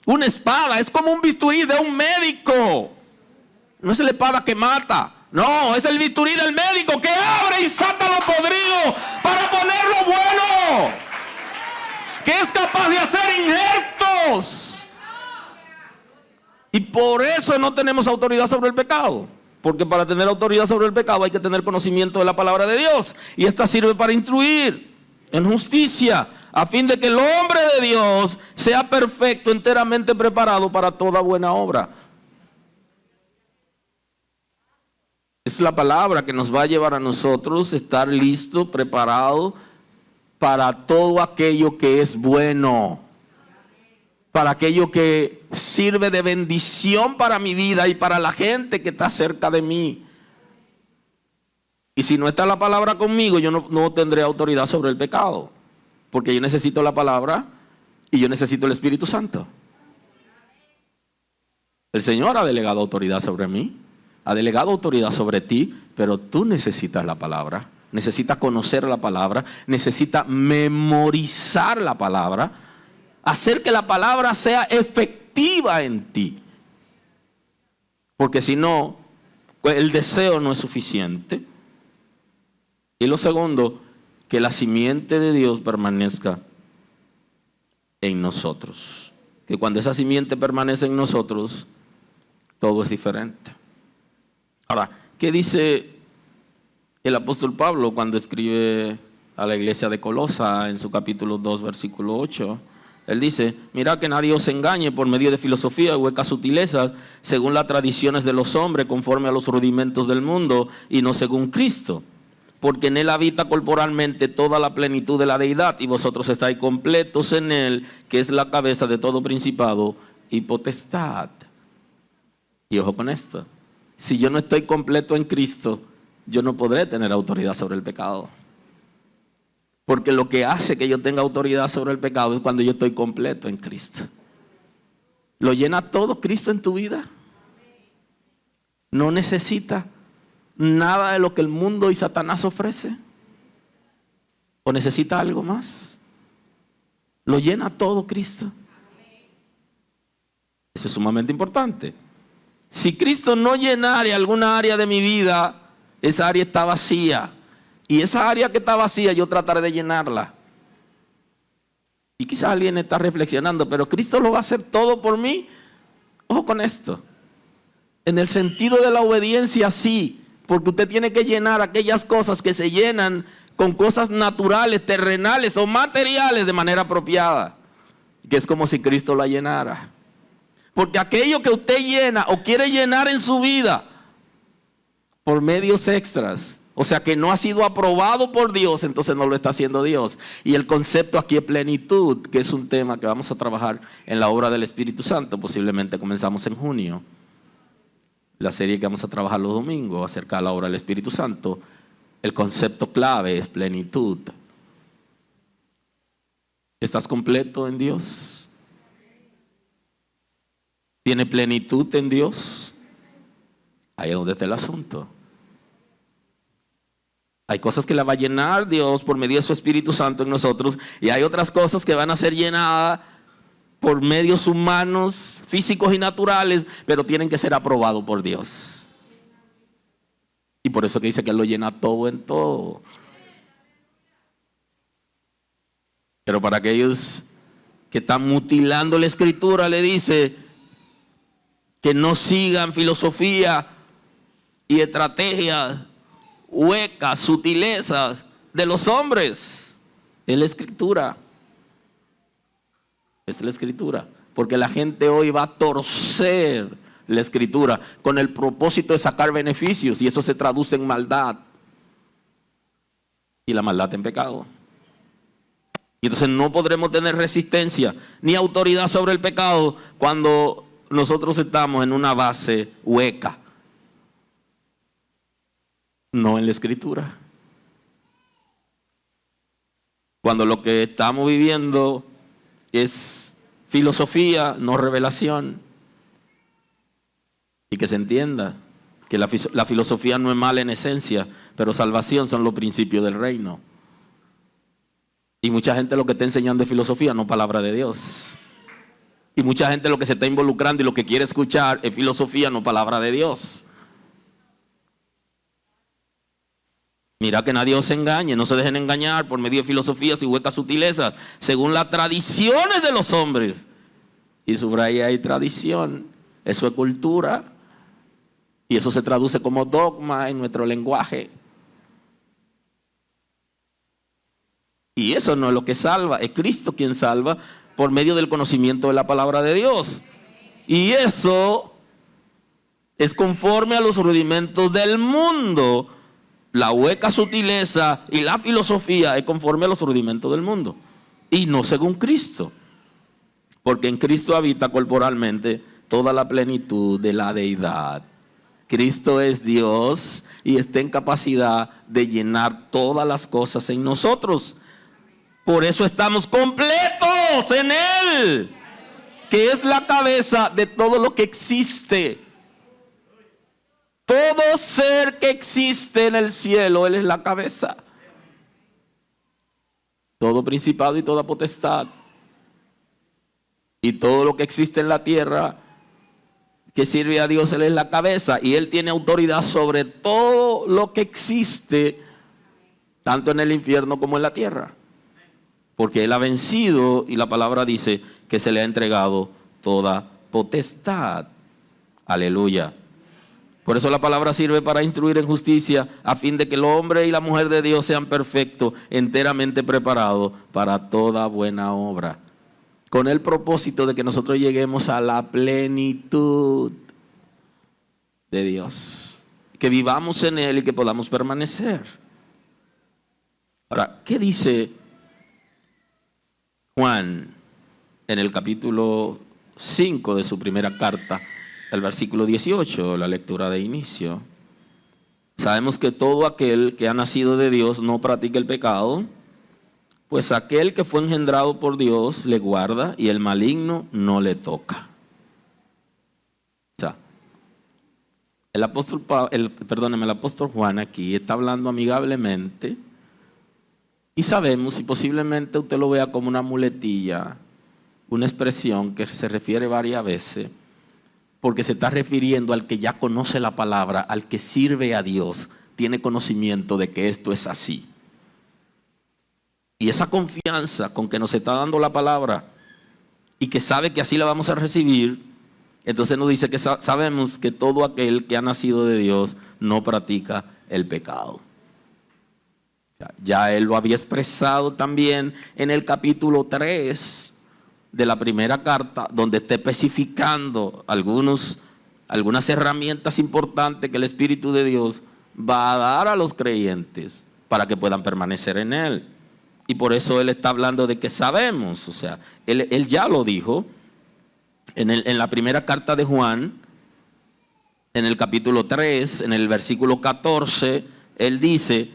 una espada, es como un bisturí de un médico. No es la espada que mata, no, es el bisturí del médico que abre y saca lo podrido para poner lo bueno, que es capaz de hacer injertos. Y por eso no tenemos autoridad sobre el pecado, porque para tener autoridad sobre el pecado hay que tener conocimiento de la palabra de Dios, y esta sirve para instruir en justicia, a fin de que el hombre de Dios sea perfecto, enteramente preparado para toda buena obra. Es la palabra que nos va a llevar a nosotros a estar listo, preparado para todo aquello que es bueno, para aquello que sirve de bendición para mi vida y para la gente que está cerca de mí. Y si no está la palabra conmigo, yo no tendré autoridad sobre el pecado, porque yo necesito la palabra y yo necesito el Espíritu Santo. El Señor ha delegado autoridad sobre mí, ha delegado autoridad sobre ti, pero tú necesitas la palabra, necesitas conocer la palabra, necesitas memorizar la palabra, hacer que la palabra sea efectiva en ti. Porque si no, el deseo no es suficiente. Y lo segundo, que la simiente de Dios permanezca en nosotros. Que cuando esa simiente permanece en nosotros, todo es diferente. Ahora, ¿qué dice el apóstol Pablo cuando escribe a la iglesia de Colosa en su capítulo 2, versículo 8? Él dice, mira que nadie os engañe por medio de filosofía y huecas sutilezas, según las tradiciones de los hombres, conforme a los rudimentos del mundo, y no según Cristo. Porque en Él habita corporalmente toda la plenitud de la deidad, y vosotros estáis completos en Él, que es la cabeza de todo principado y potestad. Y ojo con esto, si yo no estoy completo en Cristo, yo no podré tener autoridad sobre el pecado. Porque lo que hace que yo tenga autoridad sobre el pecado es cuando yo estoy completo en Cristo. ¿Lo llena todo Cristo en tu vida? ¿No necesita nada de lo que el mundo y Satanás ofrece? ¿O necesita algo más? ¿Lo llena todo Cristo? Eso es sumamente importante. Si Cristo no llenara alguna área de mi vida, esa área está vacía. Y esa área que está vacía, yo trataré de llenarla. Y quizás alguien está reflexionando, pero Cristo lo va a hacer todo por mí. Ojo con esto. En el sentido de la obediencia, sí. Porque usted tiene que llenar aquellas cosas que se llenan con cosas naturales, terrenales o materiales de manera apropiada. Que es como si Cristo la llenara. Porque aquello que usted llena o quiere llenar en su vida por medios extras, o sea que no ha sido aprobado por Dios, entonces no lo está haciendo Dios. Y el concepto aquí es plenitud, que es un tema que vamos a trabajar en la obra del Espíritu Santo. Posiblemente comenzamos en junio. La serie que vamos a trabajar los domingos acerca de la obra del Espíritu Santo. El concepto clave es plenitud. ¿Estás completo en Dios? ¿Tiene plenitud en Dios? Ahí es donde está el asunto. Hay cosas que la va a llenar Dios por medio de su Espíritu Santo en nosotros, y hay otras cosas que van a ser llenadas por medios humanos, físicos y naturales, pero tienen que ser aprobados por Dios. Y por eso que dice que Él lo llena todo en todo. Pero para aquellos que están mutilando la Escritura, le dice que no sigan filosofía y estrategias huecas, sutilezas de los hombres. Es la Escritura. Es la Escritura. Porque la gente hoy va a torcer la Escritura con el propósito de sacar beneficios, y eso se traduce en maldad. Y la maldad en pecado. Y entonces no podremos tener resistencia ni autoridad sobre el pecado cuando nosotros estamos en una base hueca. No en la Escritura. Cuando lo que estamos viviendo es filosofía, no revelación. Y que se entienda que la filosofía no es mala en esencia, pero salvación son los principios del reino. Y mucha gente lo que está enseñando es filosofía, no palabra de Dios. Y mucha gente lo que se está involucrando y lo que quiere escuchar es filosofía, no palabra de Dios. Mira que nadie os engañe, no se dejen engañar por medio de filosofías y huecas sutilezas, según las tradiciones de los hombres. Y subraya ahí tradición, eso es cultura. Y eso se traduce como dogma en nuestro lenguaje. Y eso no es lo que salva, es Cristo quien salva por medio del conocimiento de la palabra de Dios. Y eso es conforme a los rudimentos del mundo. La hueca sutileza y la filosofía es conforme a los rudimentos del mundo. Y no según Cristo. Porque en Cristo habita corporalmente toda la plenitud de la deidad. Cristo es Dios y está en capacidad de llenar todas las cosas en nosotros. Por eso estamos completos en Él, que es la cabeza de todo lo que existe. Todo ser que existe en el cielo, Él es la cabeza. Todo principado y toda potestad. Y todo lo que existe en la tierra que sirve a Dios, Él es la cabeza. Y Él tiene autoridad sobre todo lo que existe, tanto en el infierno como en la tierra. Porque Él ha vencido, y la palabra dice que se le ha entregado toda potestad. Aleluya. Por eso la palabra sirve para instruir en justicia, a fin de que el hombre y la mujer de Dios sean perfectos, enteramente preparados para toda buena obra. con el propósito de que nosotros lleguemos a la plenitud de Dios, que vivamos en Él y que podamos permanecer. Ahora, ¿qué dice Juan en el capítulo 5 de su primera carta, el versículo 18, la lectura de inicio? Sabemos que todo aquel que ha nacido de Dios no practica el pecado, pues aquel que fue engendrado por Dios le guarda y el maligno no le toca. O sea, el apóstol Juan aquí está hablando amigablemente y sabemos, y posiblemente usted lo vea como una muletilla, una expresión que se refiere varias veces, porque se está refiriendo al que ya conoce la palabra, al que sirve a Dios, tiene conocimiento de que esto es así. Y esa confianza con que nos está dando la palabra y que sabe que así la vamos a recibir, entonces nos dice que sabemos que todo aquel que ha nacido de Dios no practica el pecado. Ya él lo había expresado también en el capítulo 3 de la primera carta, donde está especificando algunas herramientas importantes que el Espíritu de Dios va a dar a los creyentes para que puedan permanecer en Él. Y por eso Él está hablando de que sabemos, o sea, Él ya lo dijo en la primera carta de Juan, en el capítulo 3, en el versículo 14, Él dice: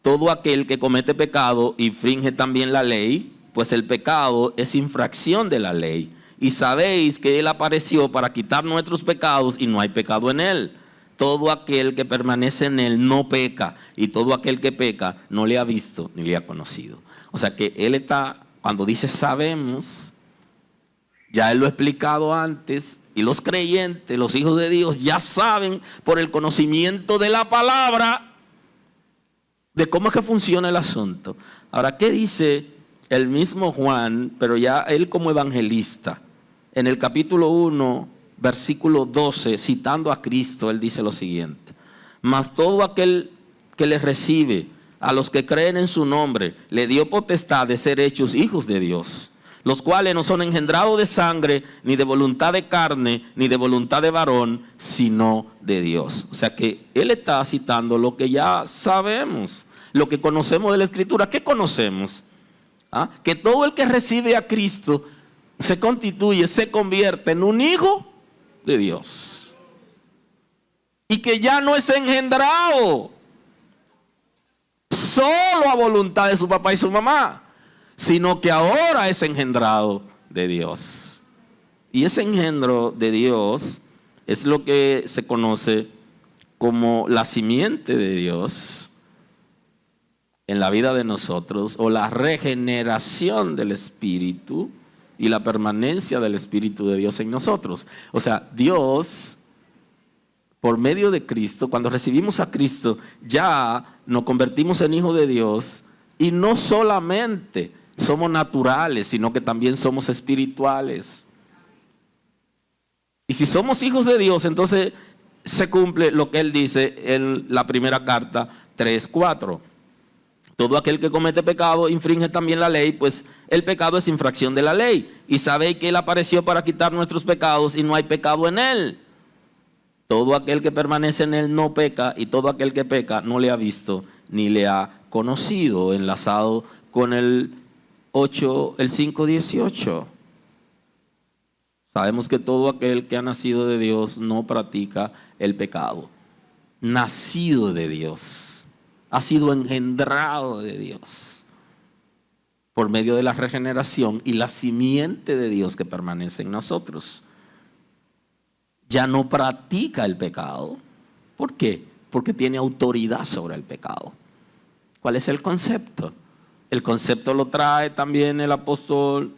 todo aquel que comete pecado infringe también la ley, pues el pecado es infracción de la ley. Y sabéis que Él apareció para quitar nuestros pecados y no hay pecado en Él. Todo aquel que permanece en Él no peca, y todo aquel que peca no le ha visto ni le ha conocido. O sea que Él está, cuando dice sabemos, ya Él lo ha explicado antes, y los creyentes, los hijos de Dios, ya saben por el conocimiento de la palabra de cómo es que funciona el asunto. Ahora, ¿qué dice el mismo Juan, pero ya él como evangelista? En el capítulo 1, versículo 12, citando a Cristo, él dice lo siguiente: mas todo aquel que le recibe, a los que creen en su nombre, le dio potestad de ser hechos hijos de Dios, los cuales no son engendrados de sangre, ni de voluntad de carne, ni de voluntad de varón, sino de Dios. O sea que él está citando lo que ya sabemos, lo que conocemos de la Escritura. ¿Qué conocemos? Que todo el que recibe a Cristo se constituye, se convierte en un hijo de Dios, y que ya no es engendrado solo a voluntad de su papá y su mamá, sino que ahora es engendrado de Dios. Y ese engendro de Dios es lo que se conoce como la simiente de Dios en la vida de nosotros, o la regeneración del Espíritu y la permanencia del Espíritu de Dios en nosotros. O sea, Dios, por medio de Cristo, cuando recibimos a Cristo, ya nos convertimos en hijos de Dios, y no solamente somos naturales, sino que también somos espirituales. Y si somos hijos de Dios, entonces se cumple lo que Él dice en la primera carta 3:4. Todo aquel que comete pecado infringe también la ley, pues el pecado es infracción de la ley. Y sabéis que Él apareció para quitar nuestros pecados y no hay pecado en Él. Todo aquel que permanece en Él no peca, y todo aquel que peca no le ha visto ni le ha conocido. Enlazado con el 5:18. Sabemos que todo aquel que ha nacido de Dios no practica el pecado. Nacido de Dios, ha sido engendrado de Dios por medio de la regeneración y la simiente de Dios que permanece en nosotros. Ya no practica el pecado. ¿Por qué? Porque tiene autoridad sobre el pecado. ¿Cuál es el concepto? El concepto lo trae también el apóstol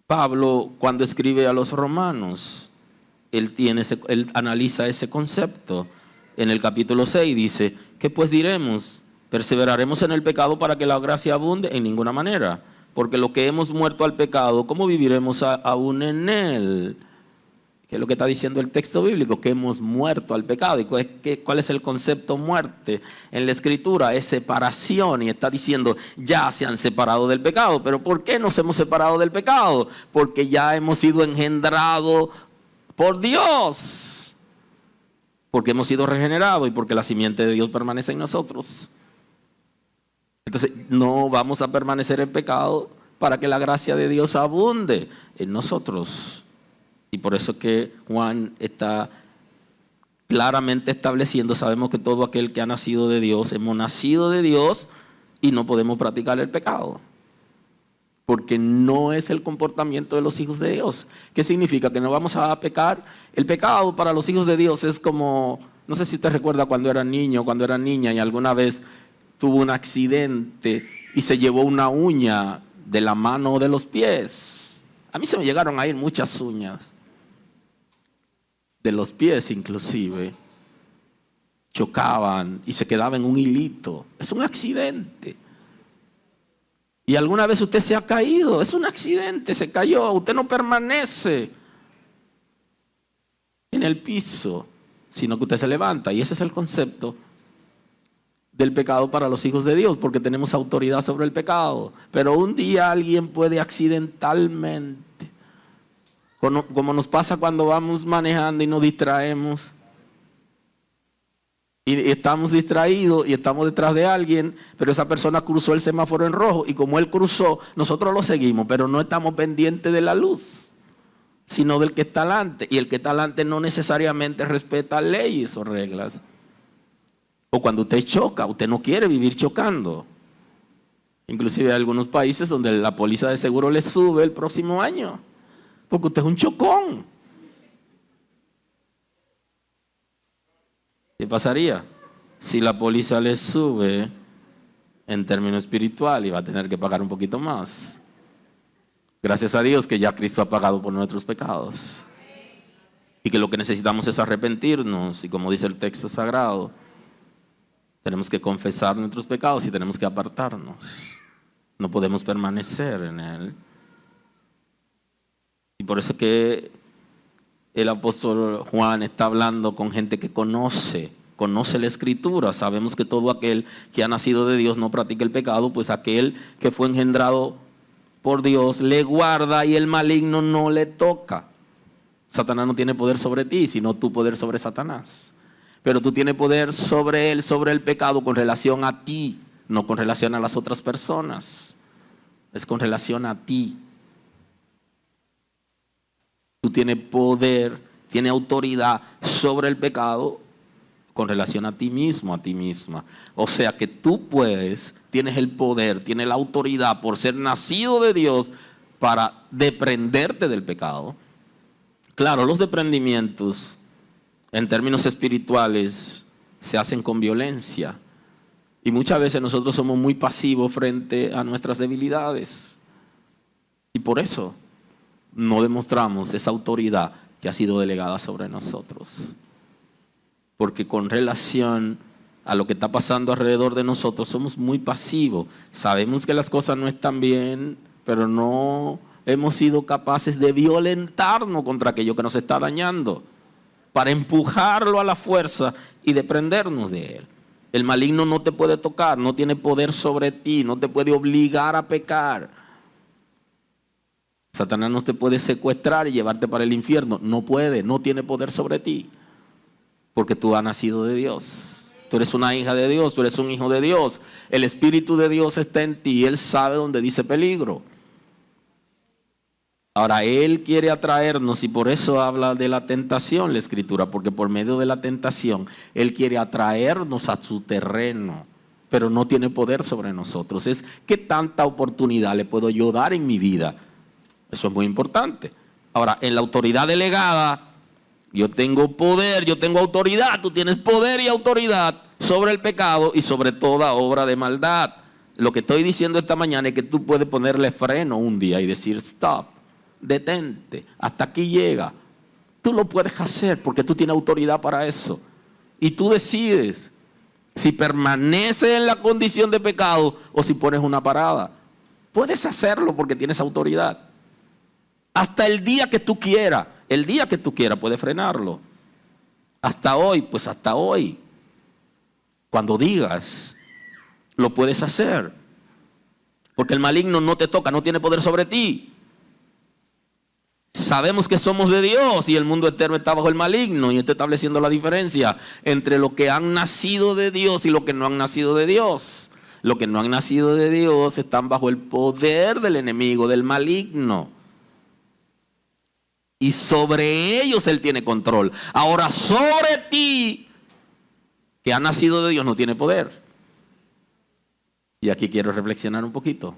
Pablo cuando escribe a los romanos. Él analiza ese concepto. En el capítulo 6 dice: ¿qué pues diremos? ¿Perseveraremos en el pecado para que la gracia abunde? En ninguna manera. Porque lo que hemos muerto al pecado, ¿cómo viviremos aún en él? ¿Qué es lo que está diciendo el texto bíblico? Que hemos muerto al pecado. ¿Y cuál es el concepto muerte en la Escritura? Es separación. Y está diciendo, ya se han separado del pecado. ¿Pero por qué nos hemos separado del pecado? Porque ya hemos sido engendrados por Dios. Porque hemos sido regenerados y porque la simiente de Dios permanece en nosotros. Entonces, no vamos a permanecer en pecado para que la gracia de Dios abunde en nosotros. Y por eso que Juan está claramente estableciendo, sabemos que todo aquel que ha nacido de Dios, hemos nacido de Dios y no podemos practicar el pecado. Porque no es el comportamiento de los hijos de Dios. ¿Qué significa? Que no vamos a pecar. El pecado para los hijos de Dios es como, no sé si usted recuerda cuando era niño, cuando era niña y alguna vez tuvo un accidente y se llevó una uña de la mano o de los pies. A mí se me llegaron a ir muchas uñas. De los pies inclusive, chocaban y se quedaba en un hilito. Es un accidente. Y alguna vez usted se ha caído, es un accidente, se cayó, usted no permanece en el piso, sino que usted se levanta. Y ese es el concepto del pecado para los hijos de Dios, porque tenemos autoridad sobre el pecado. Pero un día alguien puede accidentalmente, como nos pasa cuando vamos manejando y nos distraemos y estamos distraídos y estamos detrás de alguien, pero esa persona cruzó el semáforo en rojo y como él cruzó, nosotros lo seguimos, pero no estamos pendientes de la luz, sino del que está delante, y el que está delante no necesariamente respeta leyes o reglas. O cuando usted choca, usted no quiere vivir chocando. Inclusive hay algunos países donde la póliza de seguro le sube el próximo año. Porque usted es un chocón. ¿Qué pasaría? Si la póliza le sube en términos espirituales, va a tener que pagar un poquito más. Gracias a Dios que ya Cristo ha pagado por nuestros pecados. Y que lo que necesitamos es arrepentirnos. Y como dice el texto sagrado, tenemos que confesar nuestros pecados y tenemos que apartarnos. No podemos permanecer en él. Y por eso que el apóstol Juan está hablando con gente que conoce la Escritura. Sabemos que todo aquel que ha nacido de Dios no practica el pecado, pues aquel que fue engendrado por Dios le guarda y el maligno no le toca. Satanás no tiene poder sobre ti, sino tu poder sobre Satanás. Pero tú tienes poder sobre él, sobre el pecado, con relación a ti, no con relación a las otras personas. Es con relación a ti. Tú tienes poder, tienes autoridad sobre el pecado con relación a ti mismo, a ti misma. O sea que tú tienes el poder, tienes la autoridad por ser nacido de Dios para desprenderte del pecado. Claro, los desprendimientos en términos espirituales se hacen con violencia. Y muchas veces nosotros somos muy pasivos frente a nuestras debilidades. Y por eso no demostramos esa autoridad que ha sido delegada sobre nosotros. Porque con relación a lo que está pasando alrededor de nosotros somos muy pasivos. Sabemos que las cosas no están bien, pero no hemos sido capaces de violentarnos contra aquello que nos está dañando, para empujarlo a la fuerza y desprendernos de él. El maligno no te puede tocar, no tiene poder sobre ti, no te puede obligar a pecar. Satanás no te puede secuestrar y llevarte para el infierno. No puede, no tiene poder sobre ti. Porque tú has nacido de Dios. Tú eres una hija de Dios, tú eres un hijo de Dios. El Espíritu de Dios está en ti y Él sabe dónde dice peligro. Ahora, Él quiere atraernos y por eso habla de la tentación la Escritura. Porque por medio de la tentación, Él quiere atraernos a su terreno. Pero no tiene poder sobre nosotros. Es ¿qué tanta oportunidad le puedo yo dar en mi vida? Eso es muy importante. Ahora, en la autoridad delegada, yo tengo poder, yo tengo autoridad. Tú tienes poder y autoridad sobre el pecado y sobre toda obra de maldad. Lo que estoy diciendo esta mañana es que tú puedes ponerle freno un día y decir stop, detente, hasta aquí llega. Tú lo puedes hacer porque tú tienes autoridad para eso. Y tú decides si permaneces en la condición de pecado o si pones una parada. Puedes hacerlo porque tienes autoridad. Hasta el día que tú quieras. el día que tú quieras puedes frenarlo. Hasta hoy, pues hasta hoy. Cuando digas, lo puedes hacer. Porque el maligno no te toca, no tiene poder sobre ti. Sabemos que somos de Dios y el mundo entero está bajo el maligno, y está estableciendo la diferencia entre los que han nacido de Dios y los que no han nacido de Dios. Los que no han nacido de Dios están bajo el poder del enemigo, del maligno. Y sobre ellos Él tiene control. Ahora, sobre ti, que ha nacido de Dios, no tiene poder. Y aquí quiero reflexionar un poquito.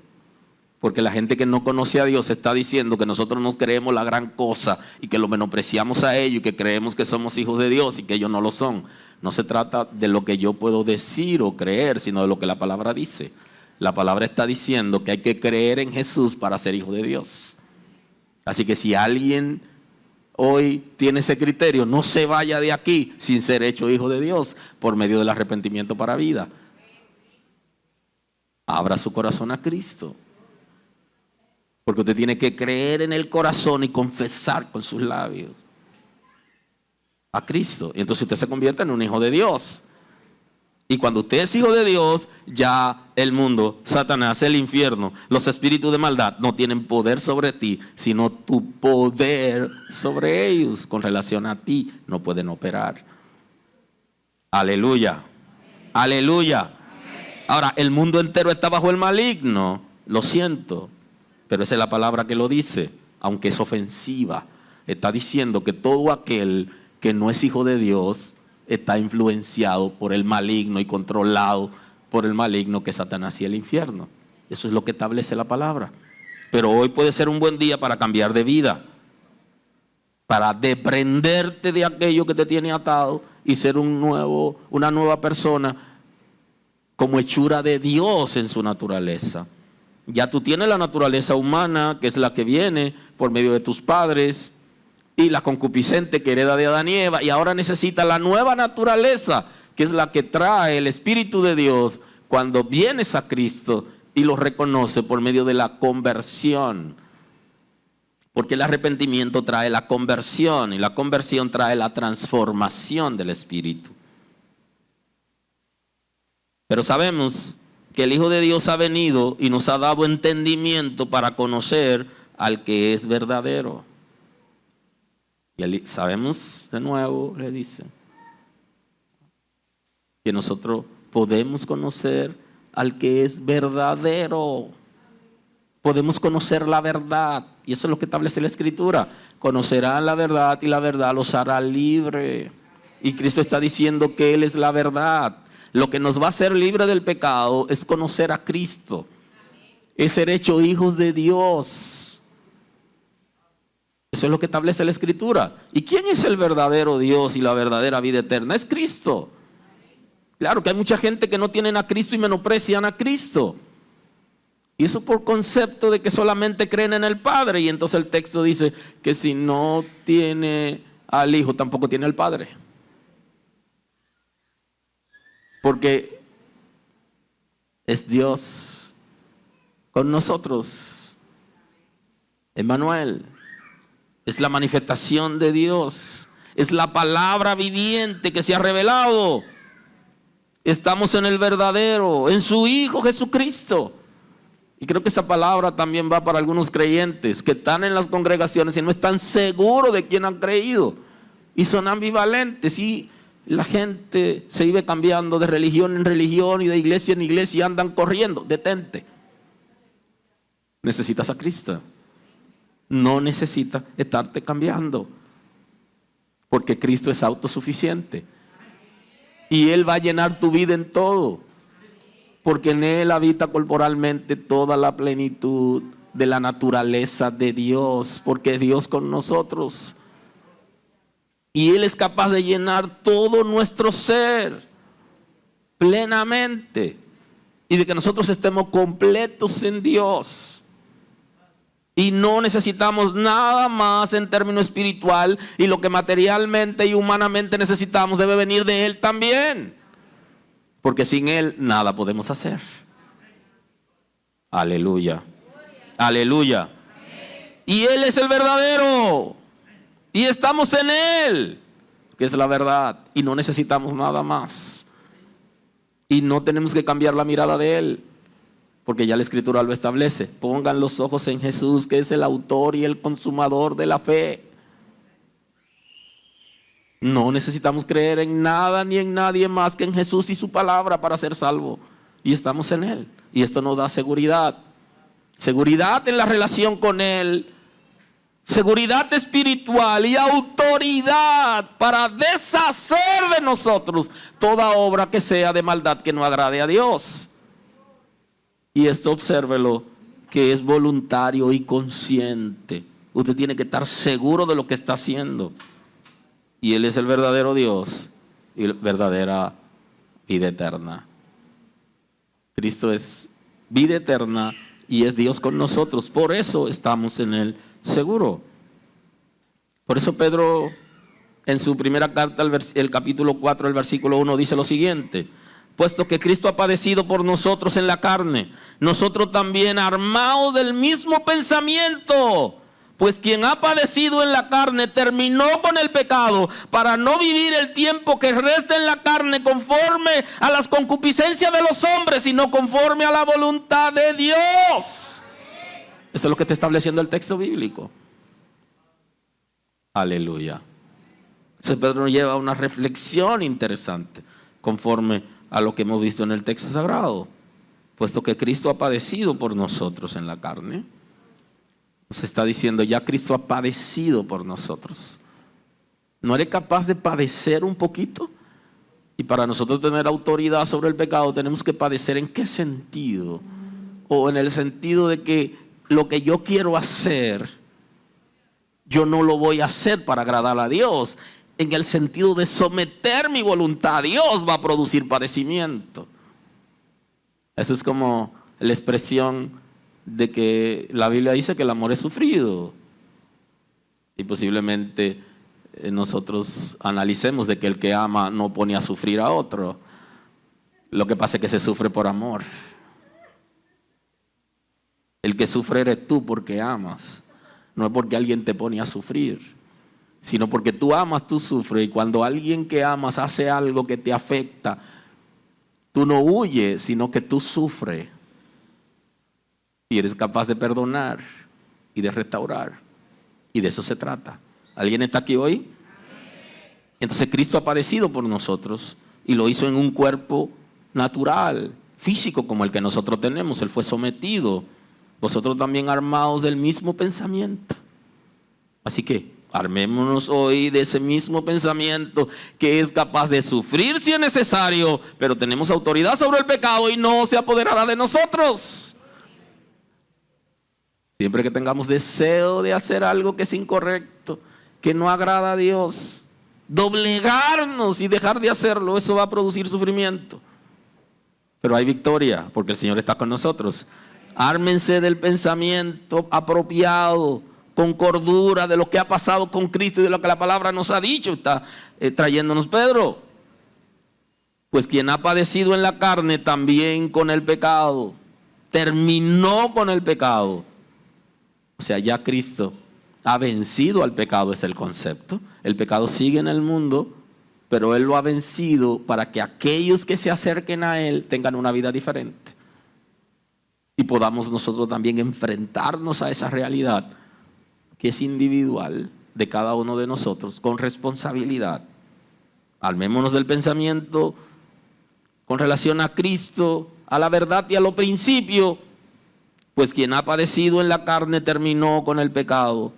Porque la gente que no conoce a Dios está diciendo que nosotros no creemos la gran cosa y que lo menospreciamos a ellos y que creemos que somos hijos de Dios y que ellos no lo son. No se trata de lo que yo puedo decir o creer, sino de lo que la palabra dice. La palabra está diciendo que hay que creer en Jesús para ser hijo de Dios. Así que si alguien hoy tiene ese criterio, no se vaya de aquí sin ser hecho hijo de Dios por medio del arrepentimiento para vida. Abra su corazón a Cristo. Porque usted tiene que creer en el corazón y confesar con sus labios a Cristo. Y entonces usted se convierte en un hijo de Dios. Y cuando usted es hijo de Dios, ya el mundo, Satanás, el infierno, los espíritus de maldad no tienen poder sobre ti, sino tu poder sobre ellos. Con relación a ti no pueden operar. Aleluya. Aleluya. Ahora, el mundo entero está bajo el maligno. Lo siento. Pero esa es la palabra que lo dice, aunque es ofensiva. Está diciendo que todo aquel que no es hijo de Dios está influenciado por el maligno y controlado por el maligno, que es Satanás y el infierno. Eso es lo que establece la palabra. Pero hoy puede ser un buen día para cambiar de vida, para desprenderte de aquello que te tiene atado y ser una nueva persona como hechura de Dios en su naturaleza. Ya tú tienes la naturaleza humana, que es la que viene por medio de tus padres, y la concupiscente que hereda de Adán y Eva, y ahora necesitas la nueva naturaleza, que es la que trae el Espíritu de Dios cuando vienes a Cristo y lo reconoce por medio de la conversión. Porque el arrepentimiento trae la conversión, y la conversión trae la transformación del Espíritu. Pero sabemos que el Hijo de Dios ha venido y nos ha dado entendimiento para conocer al que es verdadero. Y sabemos, de nuevo, le dice, que nosotros podemos conocer al que es verdadero. Podemos conocer la verdad. Y eso es lo que establece la Escritura. Conocerán la verdad y la verdad los hará libre. Y Cristo está diciendo que Él es la verdad. Lo que nos va a hacer libre del pecado es conocer a Cristo. Es ser hecho hijos de Dios. Eso es lo que establece la Escritura. ¿Y quién es el verdadero Dios y la verdadera vida eterna? Es Cristo. Claro que hay mucha gente que no tienen a Cristo y menosprecian a Cristo. Y eso por concepto de que solamente creen en el Padre. Y entonces el texto dice que si no tiene al Hijo, tampoco tiene al Padre. Porque es Dios con nosotros. Emmanuel. Es la manifestación de Dios. Es la palabra viviente que se ha revelado. Estamos en el verdadero, en su Hijo Jesucristo. Y creo que esa palabra también va para algunos creyentes que están en las congregaciones y no están seguros de quién han creído. Y son ambivalentes y la gente se vive cambiando de religión en religión y de iglesia en iglesia y andan corriendo. Detente. Necesitas a Cristo. No necesitas estarte cambiando. Porque Cristo es autosuficiente. Y Él va a llenar tu vida en todo. Porque en Él habita corporalmente toda la plenitud de la naturaleza de Dios. Porque es Dios con nosotros. Y Él es capaz de llenar todo nuestro ser plenamente. Y de que nosotros estemos completos en Dios. Y no necesitamos nada más en términos espiritual. Y lo que materialmente y humanamente necesitamos debe venir de Él también. Porque sin Él nada podemos hacer. Aleluya. Aleluya. Y Él es el verdadero. y estamos en Él, que es la verdad, y no necesitamos nada más. Y no tenemos que cambiar la mirada de Él, porque ya la Escritura lo establece. Pongan los ojos en Jesús, que es el autor y el consumador de la fe. No necesitamos creer en nada ni en nadie más que en Jesús y su palabra para ser salvo. Y estamos en Él. Y esto nos da seguridad. Seguridad en la relación con Él. Seguridad espiritual y autoridad para deshacer de nosotros toda obra que sea de maldad que no agrade a Dios. Y esto obsérvelo, que es voluntario y consciente. Usted tiene que estar seguro de lo que está haciendo. Y Él es el verdadero Dios y la verdadera vida eterna. Cristo es vida eterna y es Dios con nosotros. Por eso estamos en Él seguro. Por eso Pedro, en su primera carta, el capítulo 4, el versículo 1, dice lo siguiente: puesto que Cristo ha padecido por nosotros en la carne, nosotros también, armados del mismo pensamiento, pues quien ha padecido en la carne terminó con el pecado, para no vivir el tiempo que resta en la carne conforme a las concupiscencias de los hombres, sino conforme a la voluntad de Dios. Eso es lo que está estableciendo el texto bíblico. Aleluya. Entonces Pedro nos lleva a una reflexión interesante conforme a lo que hemos visto en el texto sagrado. Puesto que Cristo ha padecido por nosotros en la carne, nos está diciendo, ya Cristo ha padecido por nosotros. ¿No eres capaz de padecer un poquito? Y para nosotros tener autoridad sobre el pecado tenemos que padecer. ¿En qué sentido? O en el sentido de que lo que yo quiero hacer, yo no lo voy a hacer para agradar a Dios. En el sentido de someter mi voluntad a Dios va a producir padecimiento. Eso es como la expresión de que la Biblia dice que el amor es sufrido. Y posiblemente nosotros analicemos de que el que ama no pone a sufrir a otro. Lo que pasa es que se sufre por amor. El que sufre eres tú porque amas. No es porque alguien te pone a sufrir, sino porque tú amas, tú sufres. Y cuando alguien que amas hace algo que te afecta, tú no huyes, sino que tú sufres. Y eres capaz de perdonar y de restaurar. Y de eso se trata. ¿Alguien está aquí hoy? Entonces Cristo ha padecido por nosotros y lo hizo en un cuerpo natural, físico como el que nosotros tenemos. Él fue sometido. Vosotros también armados del mismo pensamiento. Así que armémonos hoy de ese mismo pensamiento que es capaz de sufrir si es necesario, pero tenemos autoridad sobre el pecado y no se apoderará de nosotros. Siempre que tengamos deseo de hacer algo que es incorrecto, que no agrada a Dios, doblegarnos y dejar de hacerlo, eso va a producir sufrimiento. Pero hay victoria porque el Señor está con nosotros. Ármense del pensamiento apropiado, con cordura, de lo que ha pasado con Cristo y de lo que la palabra nos ha dicho. Está trayéndonos Pedro. Pues quien ha padecido en la carne también con el pecado, terminó con el pecado. O sea, ya Cristo ha vencido al pecado, es el concepto. El pecado sigue en el mundo, pero Él lo ha vencido para que aquellos que se acerquen a Él tengan una vida diferente. Y podamos nosotros también enfrentarnos a esa realidad que es individual de cada uno de nosotros, con responsabilidad. Armémonos del pensamiento con relación a Cristo, a la verdad y a lo principio. Pues quien ha padecido en la carne terminó con el pecado,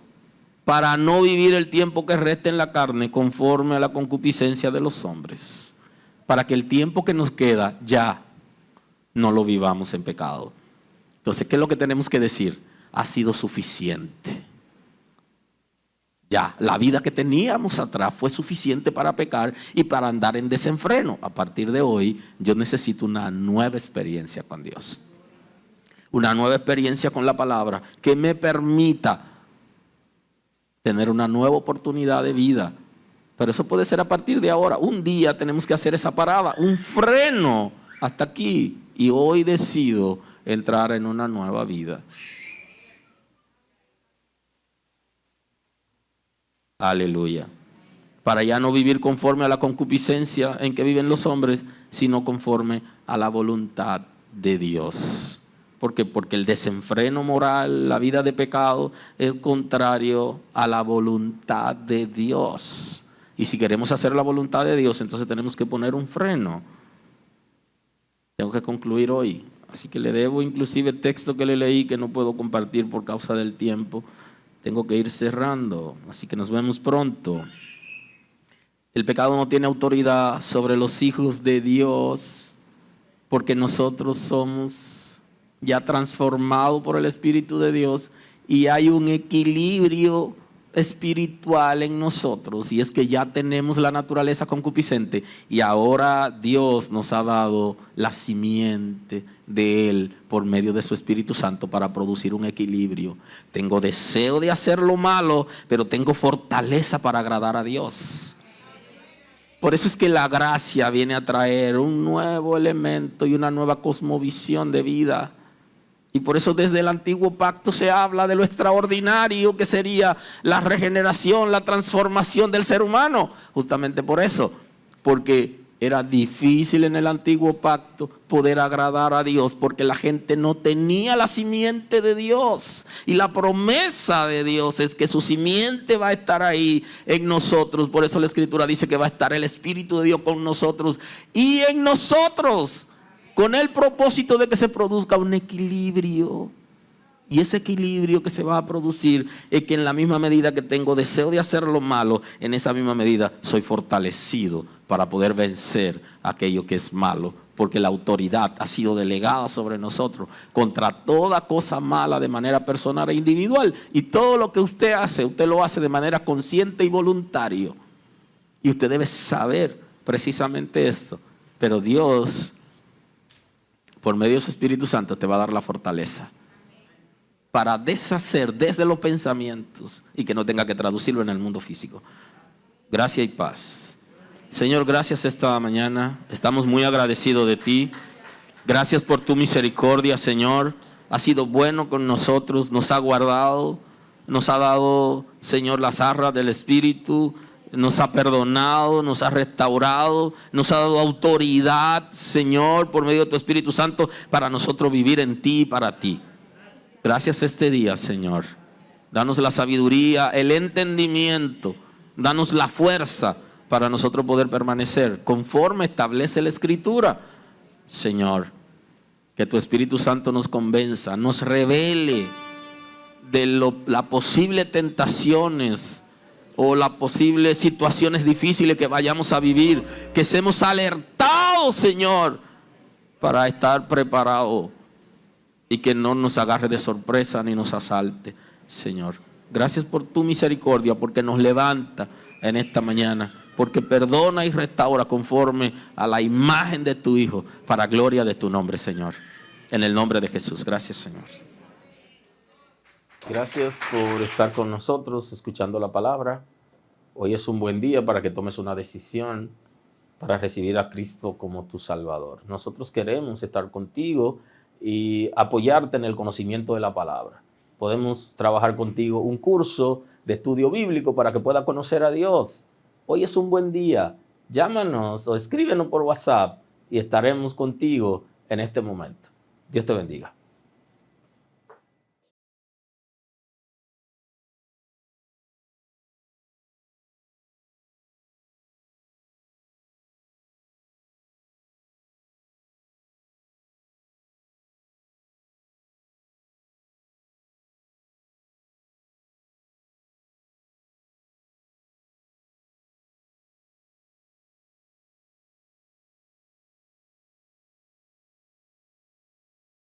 para no vivir el tiempo que resta en la carne conforme a la concupiscencia de los hombres. Para que el tiempo que nos queda ya no lo vivamos en pecado. Entonces, ¿qué es lo que tenemos que decir? Ha sido suficiente. Ya, la vida que teníamos atrás fue suficiente para pecar y para andar en desenfreno. A partir de hoy, yo necesito una nueva experiencia con Dios. Una nueva experiencia con la palabra que me permita tener una nueva oportunidad de vida. Pero eso puede ser a partir de ahora. Un día tenemos que hacer esa parada, un freno hasta aquí. Y hoy decido entrar en una nueva vida. Aleluya. Para ya no vivir conforme a la concupiscencia en que viven los hombres, sino conforme a la voluntad de Dios. ¿Por qué? Porque el desenfreno moral, la vida de pecado, es contrario a la voluntad de Dios. Y si queremos hacer la voluntad de Dios, entonces tenemos que poner un freno. Tengo que concluir hoy. Así que le debo inclusive el texto que le leí, que no puedo compartir por causa del tiempo. Tengo que ir cerrando. Así que nos vemos pronto. El pecado no tiene autoridad sobre los hijos de Dios, porque nosotros somos ya transformados por el Espíritu de Dios y hay un equilibrio espiritual en nosotros, y es que ya tenemos la naturaleza concupiscente y ahora Dios nos ha dado la simiente de Él por medio de su Espíritu Santo para producir un equilibrio. Tengo deseo de hacer lo malo, pero tengo fortaleza para agradar a Dios. Por eso es que la gracia viene a traer un nuevo elemento y una nueva cosmovisión de vida. Y por eso desde el antiguo pacto se habla de lo extraordinario que sería la regeneración, la transformación del ser humano. Justamente por eso, porque era difícil en el antiguo pacto poder agradar a Dios, porque la gente no tenía la simiente de Dios. Y la promesa de Dios es que su simiente va a estar ahí en nosotros. Por eso la Escritura dice que va a estar el Espíritu de Dios con nosotros y en nosotros, con el propósito de que se produzca un equilibrio. Y ese equilibrio que se va a producir es que en la misma medida que tengo deseo de hacer lo malo, en esa misma medida soy fortalecido para poder vencer aquello que es malo, porque la autoridad ha sido delegada sobre nosotros contra toda cosa mala de manera personal e individual. Y todo lo que usted hace, usted lo hace de manera consciente y voluntario. Y usted debe saber precisamente esto. Pero Dios, por medio de su Espíritu Santo, te va a dar la fortaleza para deshacer desde los pensamientos y que no tenga que traducirlo en el mundo físico. Gracia y paz. Señor, gracias esta mañana. Estamos muy agradecidos de ti. Gracias por tu misericordia, Señor. Has sido bueno con nosotros, nos ha guardado, nos ha dado, Señor, las arras del Espíritu, nos ha perdonado, nos ha restaurado, nos ha dado autoridad, Señor, por medio de tu Espíritu Santo, para nosotros vivir en ti y para ti. Gracias este día, Señor. Danos la sabiduría, el entendimiento, danos la fuerza para nosotros poder permanecer conforme establece la Escritura. Señor, que tu Espíritu Santo nos convenza, nos revele de las posibles tentaciones o las posibles situaciones difíciles que vayamos a vivir, que seamos alertados, Señor, para estar preparados y que no nos agarre de sorpresa ni nos asalte, Señor. Gracias por tu misericordia, porque nos levanta en esta mañana, porque perdona y restaura conforme a la imagen de tu Hijo, para gloria de tu nombre, Señor. En el nombre de Jesús. Gracias, Señor. Gracias por estar con nosotros escuchando la palabra. Hoy es un buen día para que tomes una decisión para recibir a Cristo como tu Salvador. Nosotros queremos estar contigo y apoyarte en el conocimiento de la palabra. Podemos trabajar contigo un curso de estudio bíblico para que puedas conocer a Dios. Hoy es un buen día. Llámanos o escríbenos por WhatsApp y estaremos contigo en este momento. Dios te bendiga.